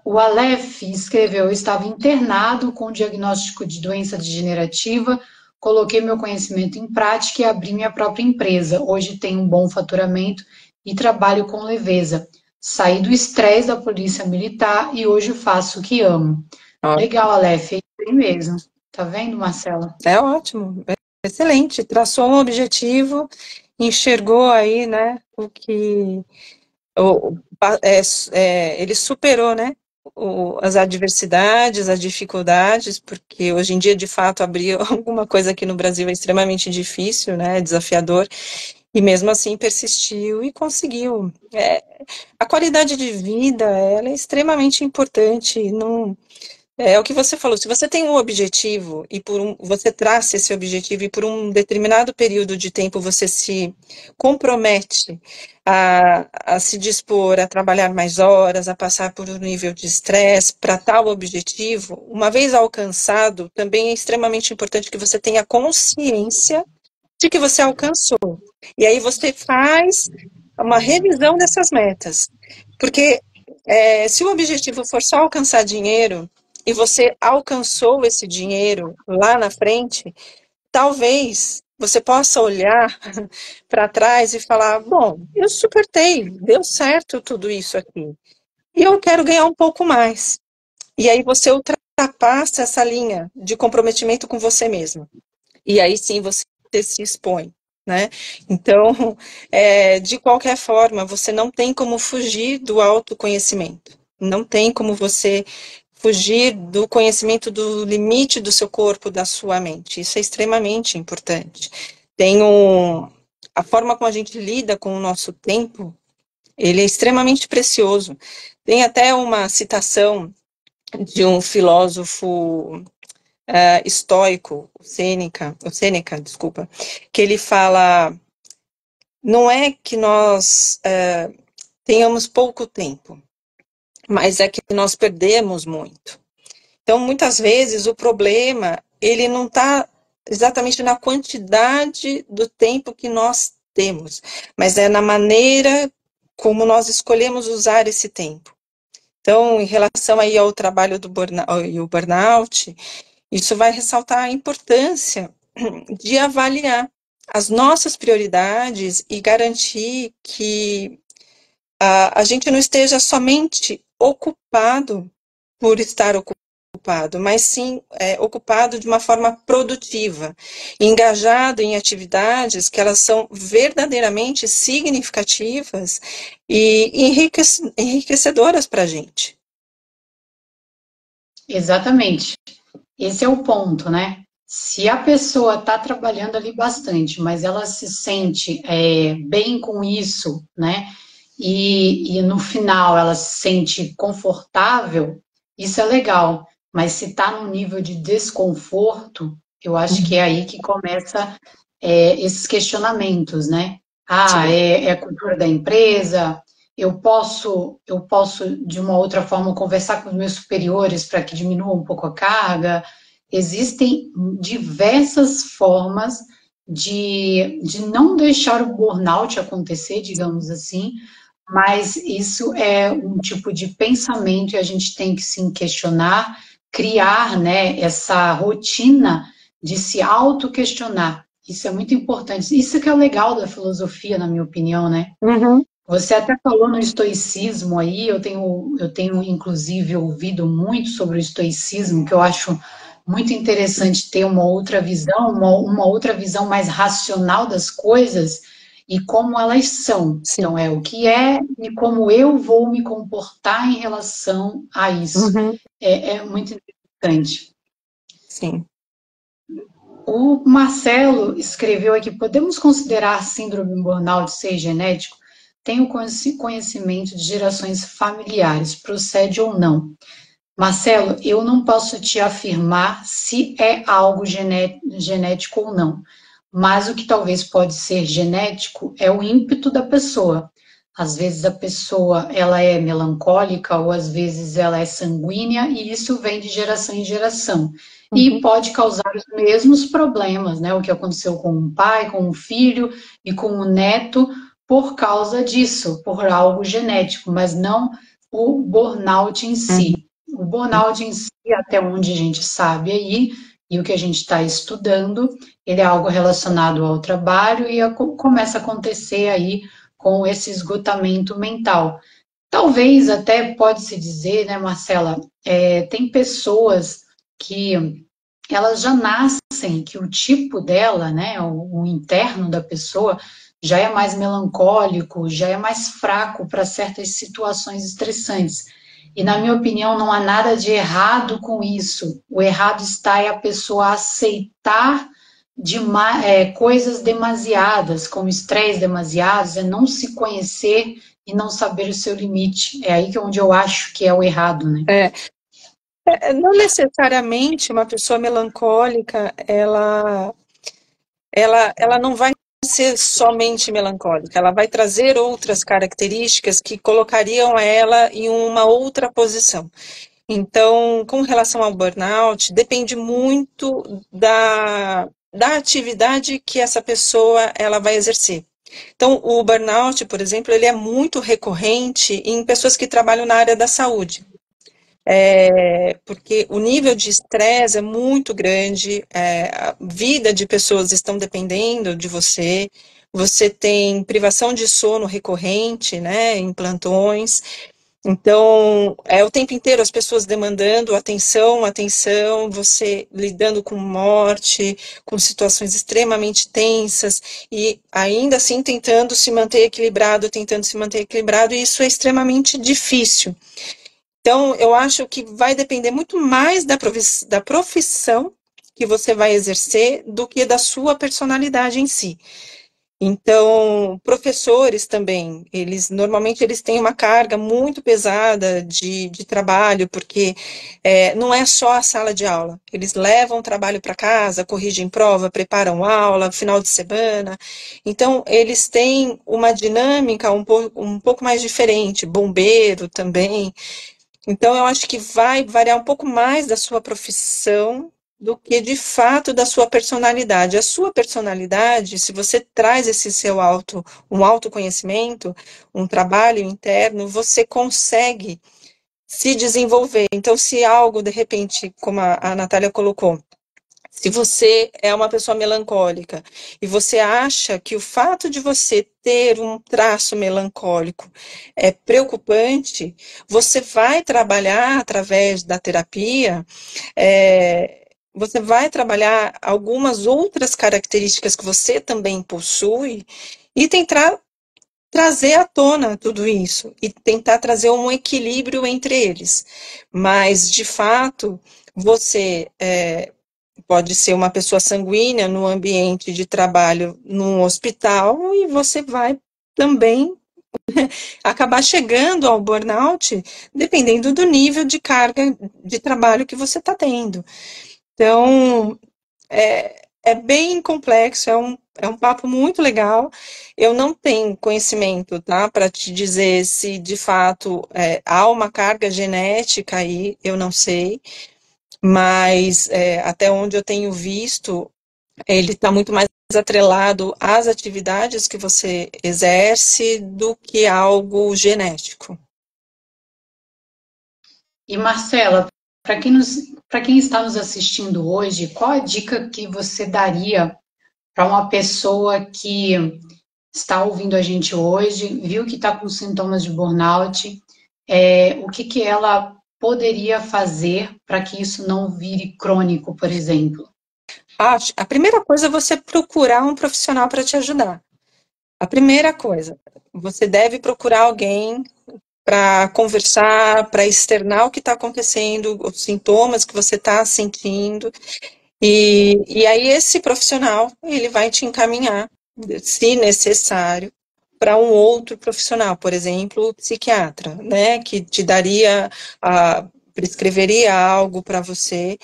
o Aleph escreveu: eu estava internado com diagnóstico de doença degenerativa, coloquei meu conhecimento em prática e abri minha própria empresa. Hoje tenho um bom faturamento e trabalho com leveza. Saí do estresse da polícia militar e hoje faço o que amo.
Ótimo.
Legal, Aleph, é isso aí mesmo. Tá vendo, Marcela?
É ótimo, excelente. Traçou um objetivo, enxergou aí, né, o que o, ele superou, né, as adversidades, as dificuldades, porque hoje em dia, de fato, abrir alguma coisa aqui no Brasil é extremamente difícil, né, desafiador, e mesmo assim persistiu e conseguiu. A qualidade de vida, ela é extremamente importante, não. É o que você falou, se você tem um objetivo e você traça esse objetivo e por um determinado período de tempo você se compromete a se dispor a trabalhar mais horas, a passar por um nível de estresse para tal objetivo, uma vez alcançado, também é extremamente importante que você tenha consciência de que você alcançou. E aí você faz uma revisão dessas metas. Porque se o objetivo for só alcançar dinheiro, e você alcançou esse dinheiro lá na frente, talvez você possa olhar para trás e falar: bom, eu suportei, deu certo tudo isso aqui, e eu quero ganhar um pouco mais. E aí você ultrapassa essa linha de comprometimento com você mesmo. E aí sim você se expõe. Né? Então, de qualquer forma, você não tem como fugir do autoconhecimento. Não tem como você fugir do conhecimento do limite do seu corpo, da sua mente. Isso é extremamente importante. A forma como a gente lida com o nosso tempo, ele é extremamente precioso. Tem até uma citação de um filósofo estoico, o Sêneca, desculpa, que ele fala: não é que nós tenhamos pouco tempo, mas é que nós perdemos muito. Então, muitas vezes, o problema, ele não está exatamente na quantidade do tempo que nós temos, mas é na maneira como nós escolhemos usar esse tempo. Então, em relação aí ao trabalho do burnout, isso vai ressaltar a importância de avaliar as nossas prioridades e garantir que a gente não esteja somente ocupado por estar ocupado, mas sim ocupado de uma forma produtiva, engajado em atividades que elas são verdadeiramente significativas e enriquecedoras para a gente.
Exatamente. Esse é o ponto, né? Se a pessoa está trabalhando ali bastante, mas ela se sente bem com isso, né? E no final ela se sente confortável, isso é legal. Mas se está num nível de desconforto, eu acho que é aí que começa esses questionamentos, né? Ah,
Sim.
é a cultura da empresa, eu posso de uma outra forma conversar com os meus superiores para que diminua um pouco a carga. Existem diversas formas de não deixar o burnout acontecer, digamos assim, mas isso é um tipo de pensamento e a gente tem que se questionar, criar, né, essa rotina de se auto-questionar. Isso é muito importante. Isso que é o legal da filosofia, na minha opinião, né?
Uhum.
Você até falou no estoicismo aí, eu tenho inclusive ouvido muito sobre o estoicismo, que eu acho muito interessante ter uma outra visão, uma outra visão mais racional das coisas e como elas são.
Sim.
Então, é o que é e como eu vou me comportar em relação a isso.
Uhum.
É muito interessante.
Sim.
O Marcelo escreveu aqui: podemos considerar síndrome burnout ser genético? Tenho conhecimento de gerações familiares, procede ou não? Marcelo, eu não posso te afirmar se é algo genético ou não, mas o que talvez pode ser genético é o ímpeto da pessoa. Às vezes a pessoa ela é melancólica ou às vezes ela é sanguínea e isso vem de geração em geração e
Uhum.
pode causar os mesmos problemas, né? O que aconteceu com o pai, com o filho e com o neto por causa disso, por algo genético, mas não o burnout em
Uhum.
si. O burnout em si, até onde a gente sabe aí, e o que a gente está estudando, ele é algo relacionado ao trabalho e começa a acontecer aí com esse esgotamento mental. Talvez até pode-se dizer, né, Marcela, tem pessoas que elas já nascem, que o tipo dela, né, o interno da pessoa, já é mais melancólico, já é mais fraco para certas situações estressantes. E, na minha opinião, não há nada de errado com isso. O errado está em a pessoa aceitar coisas demasiadas, como estresse demasiados, é não se conhecer e não saber o seu limite. É aí que é onde eu acho que é o errado, né?
Não necessariamente uma pessoa melancólica, ela não vai ser somente melancólica, ela vai trazer outras características que colocariam ela em uma outra posição. Então, com relação ao burnout, depende muito da atividade que essa pessoa ela vai exercer. Então, o burnout, por exemplo, ele é muito recorrente em pessoas que trabalham na área da saúde. Porque o nível de estresse é muito grande, a vida de pessoas estão dependendo de você, você tem privação de sono recorrente, né, em plantões, então é o tempo inteiro as pessoas demandando atenção, atenção, você lidando com morte, com situações extremamente tensas e ainda assim tentando se manter equilibrado, e isso é extremamente difícil. Então, eu acho que vai depender muito mais da profissão que você vai exercer do que da sua personalidade em si. Então, professores também, eles normalmente eles têm uma carga muito pesada de trabalho, porque não é só a sala de aula. Eles levam o trabalho para casa, corrigem prova, preparam aula, final de semana. Então, eles têm uma dinâmica um pouco mais diferente, bombeiro também. Então, eu acho que vai variar um pouco mais da sua profissão do que de fato da sua personalidade. A sua personalidade, se você traz esse seu um autoconhecimento, um trabalho interno, você consegue se desenvolver. Então, se algo, de repente, como a Natália colocou, se você é uma pessoa melancólica e você acha que o fato de você ter um traço melancólico é preocupante, você vai trabalhar através da terapia, você vai trabalhar algumas outras características que você também possui e tentar trazer à tona tudo isso e tentar trazer um equilíbrio entre eles. Mas, de fato, você pode ser uma pessoa sanguínea no ambiente de trabalho num hospital e você vai também acabar chegando ao burnout dependendo do nível de carga de trabalho que você está tendo. Então, é bem complexo, é um papo muito legal. Eu não tenho conhecimento, tá, para te dizer se de fato há uma carga genética aí, eu não sei, mas até onde eu tenho visto, ele está muito mais atrelado às atividades que você exerce do que algo genético.
E Marcela, para quem está nos assistindo hoje, qual a dica que você daria para uma pessoa que está ouvindo a gente hoje, viu que está com sintomas de burnout, o que que ela poderia fazer para que isso não vire crônico, por exemplo?
A primeira coisa é você procurar um profissional para te ajudar. A primeira coisa, você deve procurar alguém para conversar, para externar o que está acontecendo, os sintomas que você está sentindo, e aí esse profissional, ele vai te encaminhar, se necessário, para um outro profissional, por exemplo, o psiquiatra, né, que te daria, prescreveria algo para você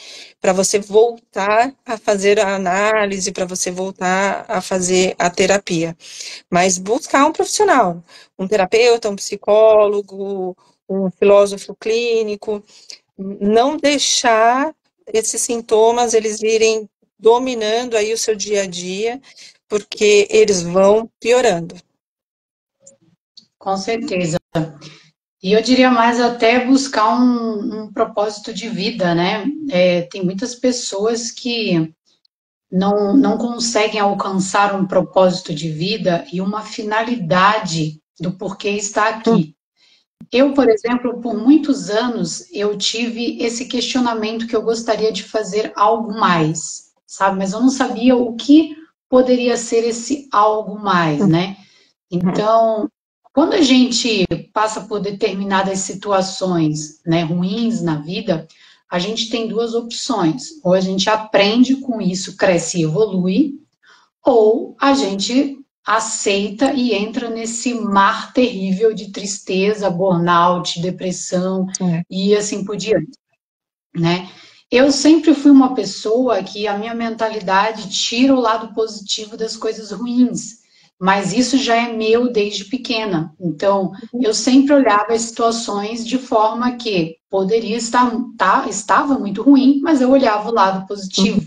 voltar a fazer a análise, para você voltar a fazer a terapia. Mas buscar um profissional, um terapeuta, um psicólogo, um filósofo clínico, não deixar esses sintomas eles irem dominando aí o seu dia a dia, porque eles vão piorando.
Com certeza. E eu diria mais até buscar um propósito de vida, né? Tem muitas pessoas que não conseguem alcançar um propósito de vida e uma finalidade do porquê está aqui. Eu, por exemplo, por muitos anos, eu tive esse questionamento que eu gostaria de fazer algo mais, sabe? Mas eu não sabia o que poderia ser esse algo mais, né? Então, quando a gente passa por determinadas situações, né, ruins na vida, a gente tem duas opções. Ou a gente aprende com isso, cresce e evolui, ou a gente aceita e entra nesse mar terrível de tristeza, burnout, depressão
É.
e assim por diante, né? Eu sempre fui uma pessoa que a minha mentalidade tira o lado positivo das coisas ruins, mas isso já é meu desde pequena. Então, eu sempre olhava as situações de forma que poderia estava muito ruim, mas eu olhava o lado positivo.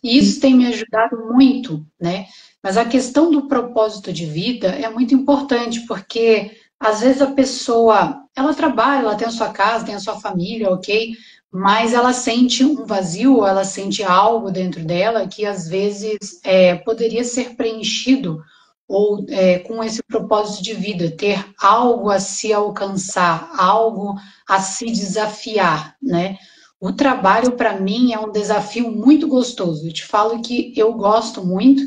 E isso tem me ajudado muito, né? Mas a questão do propósito de vida é muito importante, porque às vezes a pessoa, ela trabalha, ela tem a sua casa, tem a sua família, ok? Mas ela sente um vazio, ela sente algo dentro dela que às vezes poderia ser preenchido ou com esse propósito de vida, ter algo a se alcançar, algo a se desafiar, né? O trabalho, para mim, é um desafio muito gostoso. Eu te falo que eu gosto muito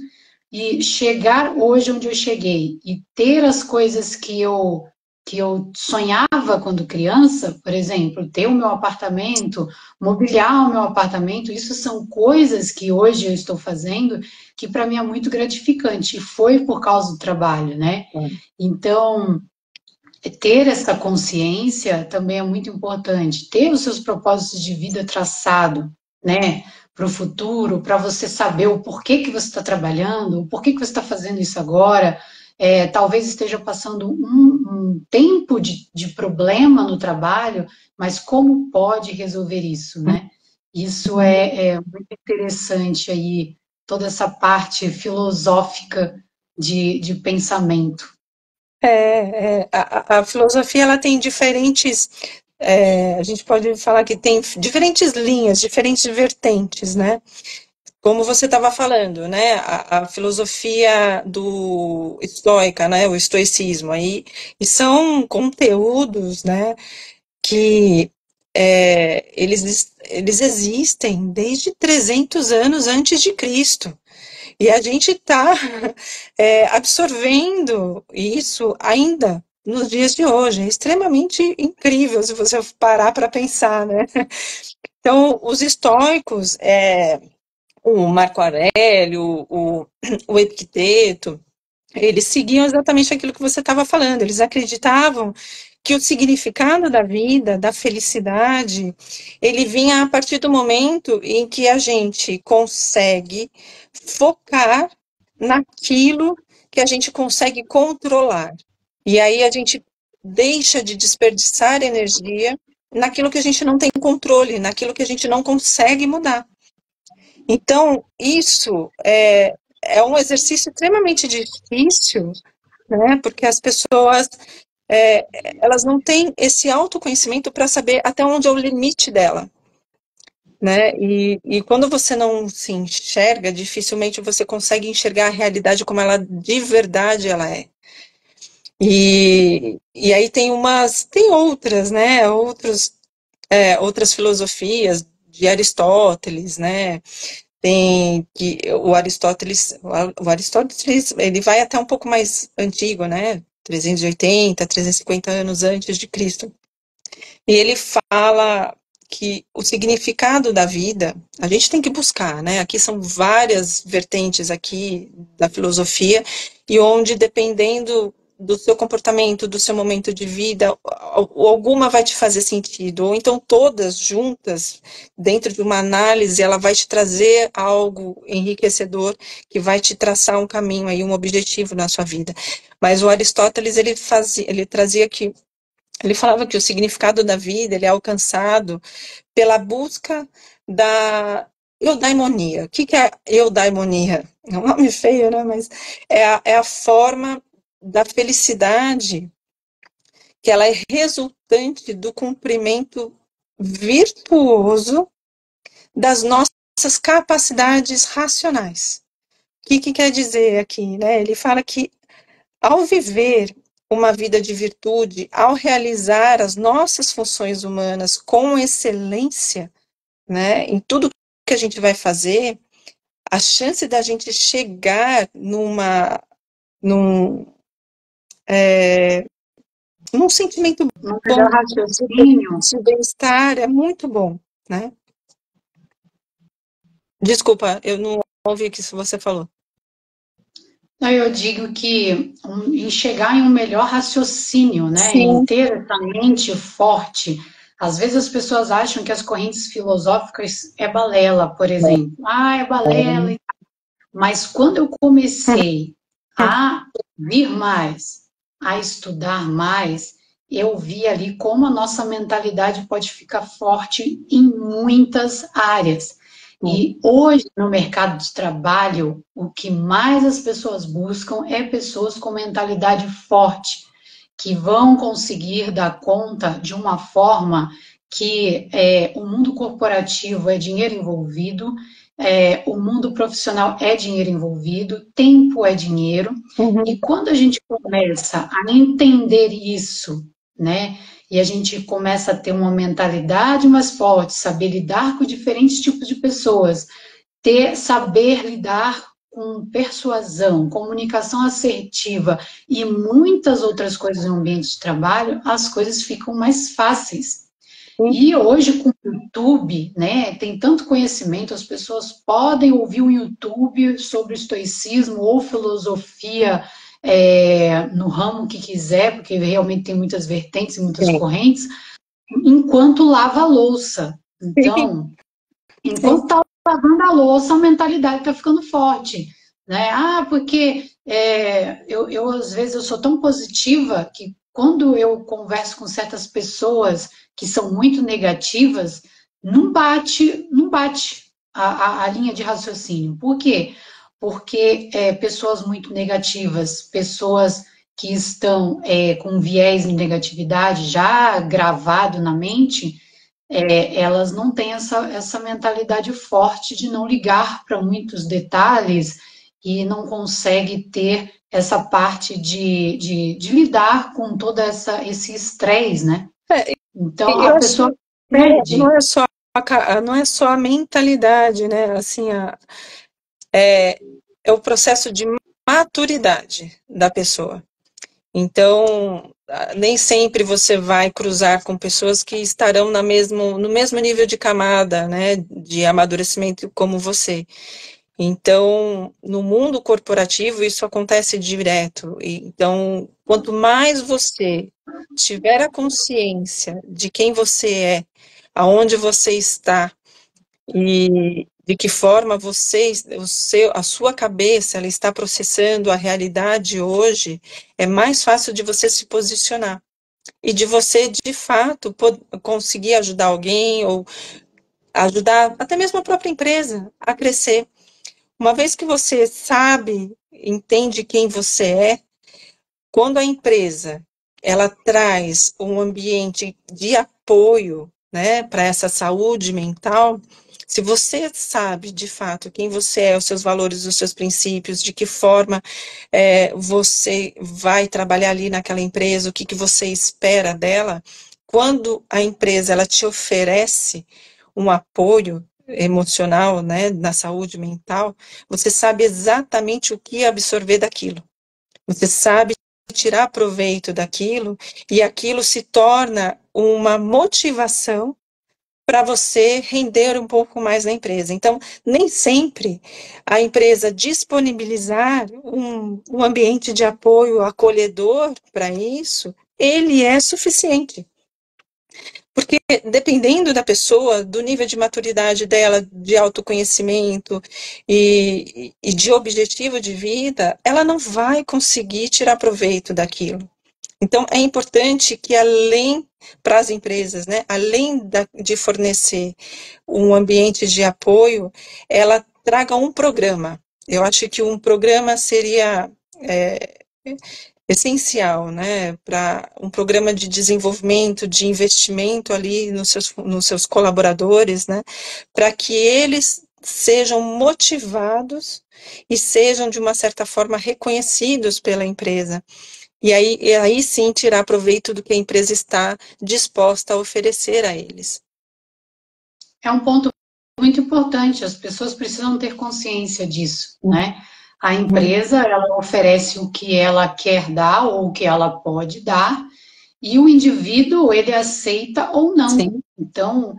e chegar hoje onde eu cheguei e ter as coisas que eu que eu sonhava quando criança, por exemplo, ter o meu apartamento, mobiliar o meu apartamento, isso são coisas que hoje eu estou fazendo que para mim é muito gratificante, e foi por causa do trabalho, né? Então, ter essa consciência também é muito importante, ter os seus propósitos de vida traçado, né, para o futuro, para você saber o porquê que você está trabalhando, o porquê que você está fazendo isso agora. Talvez esteja passando um tempo de problema no trabalho, mas como pode resolver isso, né? Isso é muito interessante aí, toda essa parte filosófica de pensamento.
A filosofia ela tem diferentes, a gente pode falar que tem diferentes linhas, diferentes vertentes, né? Como você estava falando, né? A filosofia do estoica, né? O estoicismo aí, e são conteúdos, né? Que eles existem desde 300 anos antes de Cristo. E a gente está absorvendo isso ainda nos dias de hoje. É extremamente incrível se você parar para pensar, né? Então, os estoicos, o Marco Aurélio, o Epicteto, eles seguiam exatamente aquilo que você estava falando. Eles acreditavam que o significado da vida, da felicidade, ele vinha a partir do momento em que a gente consegue focar naquilo que a gente consegue controlar. E aí a gente deixa de desperdiçar energia naquilo que a gente não tem controle, naquilo que a gente não consegue mudar. Então, isso é um exercício extremamente difícil, né? Porque as pessoas elas não têm esse autoconhecimento para saber até onde é o limite dela, né? E quando você não se enxerga, dificilmente você consegue enxergar a realidade como ela de verdade ela é. E aí tem outras, né? Outras filosofias de Aristóteles, né? Tem que o Aristóteles, ele vai até um pouco mais antigo, né? 380, 350 anos antes de Cristo. E ele fala que o significado da vida, a gente tem que buscar, né? Aqui são várias vertentes aqui da filosofia, e onde, dependendo do seu comportamento, do seu momento de vida, alguma vai te fazer sentido, ou então todas juntas, dentro de uma análise, ela vai te trazer algo enriquecedor, que vai te traçar um caminho aí, um objetivo na sua vida. Mas o Aristóteles, ele trazia que ele falava que o significado da vida ele é alcançado pela busca da eudaimonia. O que é eudaimonia? É um nome feio, né? Mas é a forma da felicidade que ela é resultante do cumprimento virtuoso das nossas capacidades racionais. O que quer dizer aqui, né? Ele fala que ao viver uma vida de virtude, ao realizar as nossas funções humanas com excelência, né, em tudo que a gente vai fazer, a chance da gente chegar num, num sentimento
No
bom
melhor raciocínio,
de bem-estar é muito bom, né? Desculpa, eu não ouvi o que você falou.
eu digo que em chegar em um melhor raciocínio, né, em
Sim.
ter essa mente forte. Às vezes as pessoas acham que as correntes filosóficas é balela, por exemplo. Ah, é balela. Mas quando eu comecei a ouvir mais, a estudar mais, eu vi ali como a nossa mentalidade pode ficar forte em muitas áreas. E hoje, no mercado de trabalho, o que mais as pessoas buscam é pessoas com mentalidade forte, que vão conseguir dar conta de uma forma que o mundo corporativo é dinheiro envolvido, o mundo profissional é dinheiro envolvido, tempo é dinheiro, e quando a gente começa a entender isso, né, e a gente começa a ter uma mentalidade mais forte, saber lidar com diferentes tipos de pessoas, saber lidar com persuasão, comunicação assertiva e muitas outras coisas no ambiente de trabalho, as coisas ficam mais fáceis. E hoje, com o YouTube, né, tem tanto conhecimento, as pessoas podem ouvir um YouTube sobre estoicismo ou filosofia no ramo que quiser, porque realmente tem muitas vertentes e muitas correntes, enquanto lava a louça. Então, enquanto está lavando a louça, a mentalidade está ficando forte. Né? Porque eu, às vezes, eu sou tão positiva que quando eu converso com certas pessoas que são muito negativas, não bate a linha de raciocínio. Por quê? Porque pessoas muito negativas, pessoas que estão com viés de negatividade já gravado na mente, elas não têm essa mentalidade forte de não ligar para muitos detalhes e não consegue ter essa parte de lidar com todo esse estresse, né? Então, a pessoa perde.
Não é só a mentalidade, né? Assim, é o processo de maturidade da pessoa. Então, nem sempre você vai cruzar com pessoas que estarão no mesmo nível de camada, né, de amadurecimento como você. Então, no mundo corporativo, isso acontece direto. Então, quanto mais você tiver a consciência de quem você é, aonde você está e de que forma a sua cabeça ela está processando a realidade hoje, é mais fácil de você se posicionar e de você, de fato, conseguir ajudar alguém ou ajudar até mesmo a própria empresa a crescer. Uma vez que você sabe, entende quem você é, quando a empresa ela traz um ambiente de apoio, né, para essa saúde mental, se você sabe de fato quem você é, os seus valores, os seus princípios, de que forma você vai trabalhar ali naquela empresa, o que você espera dela, quando a empresa ela te oferece um apoio emocional, né, na saúde mental, você sabe exatamente o que absorver daquilo. Você sabe tirar proveito daquilo e aquilo se torna uma motivação para você render um pouco mais na empresa. Então, nem sempre a empresa disponibilizar um ambiente de apoio acolhedor para isso, ele é suficiente. Porque dependendo da pessoa, do nível de maturidade dela, de autoconhecimento e de objetivo de vida, ela não vai conseguir tirar proveito daquilo. Então, é importante que para as empresas, né, além de fornecer um ambiente de apoio, ela traga um programa. Eu acho que um programa seria essencial, né, para um programa de desenvolvimento, de investimento ali nos seus colaboradores, né, para que eles sejam motivados e sejam, de uma certa forma, reconhecidos pela empresa. E aí sim tirar proveito do que a empresa está disposta a oferecer a eles.
É um ponto muito importante, as pessoas precisam ter consciência disso, né? A empresa, ela oferece o que ela quer dar ou o que ela pode dar, e o indivíduo, ele aceita ou não. Sim. Então,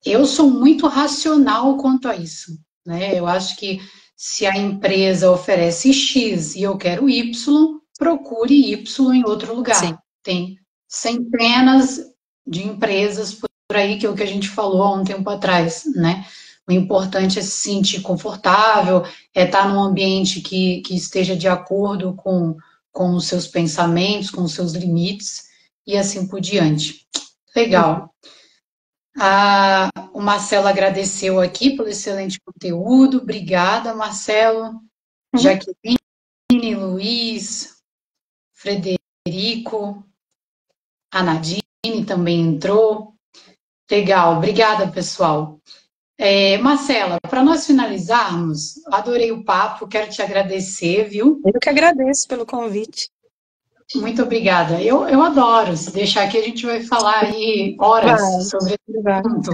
eu sou muito racional quanto a isso, né? Eu acho que se a empresa oferece X e eu quero Y, procure Y em outro lugar. Sim. Tem centenas de empresas por aí, que é o que a gente falou há um tempo atrás, né? O importante é se sentir confortável, é estar num ambiente que esteja de acordo com os seus pensamentos, com os seus limites, e assim por diante. Legal. O Marcelo agradeceu aqui pelo excelente conteúdo. Obrigada, Marcelo. Jaqueline, Luiz, Frederico, a Nadine também entrou. Legal, obrigada, pessoal. Marcela, para nós finalizarmos, adorei o papo, quero te agradecer, viu?
Eu que agradeço pelo convite.
Muito obrigada. Eu adoro. Se deixar aqui, a gente vai falar aí horas sobre esse assunto,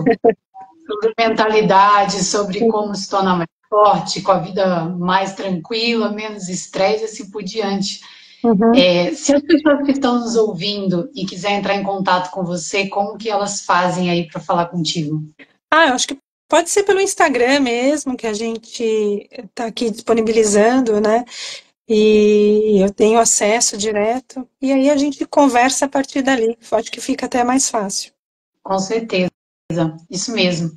sobre mentalidade, sobre como se tornar mais forte, com a vida mais tranquila, menos estresse, assim por diante.
Uhum.
Se as pessoas que estão nos ouvindo e quiserem entrar em contato com você, como que elas fazem aí para falar contigo?
Eu acho que pode ser pelo Instagram mesmo, que a gente está aqui disponibilizando, né? E eu tenho acesso direto, e aí a gente conversa a partir dali. Acho que fica até mais fácil.
Com certeza, isso mesmo.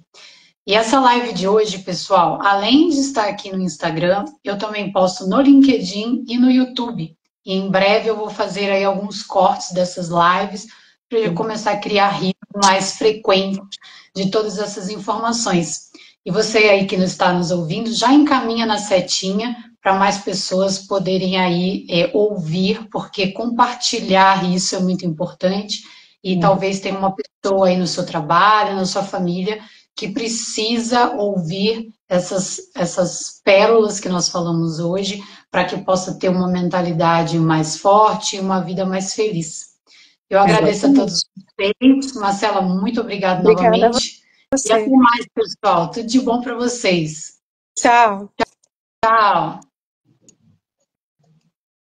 E essa live de hoje, pessoal, além de estar aqui no Instagram, eu também posto no LinkedIn e no YouTube. E em breve eu vou fazer aí alguns cortes dessas lives para eu começar a criar ritmo mais frequente de todas essas informações. E você aí que não está nos ouvindo, já encaminha na setinha para mais pessoas poderem aí ouvir, porque compartilhar isso é muito importante. E talvez tenha uma pessoa aí no seu trabalho, na sua família, que precisa ouvir essas pérolas que nós falamos hoje, para que possa ter uma mentalidade mais forte e uma vida mais feliz. Eu agradeço a todos
Exatamente.
vocês. Marcela, muito obrigada
Obrigada a
novamente. E até
você.
mais, pessoal. Tudo de bom para vocês.
Tchau.
Tchau.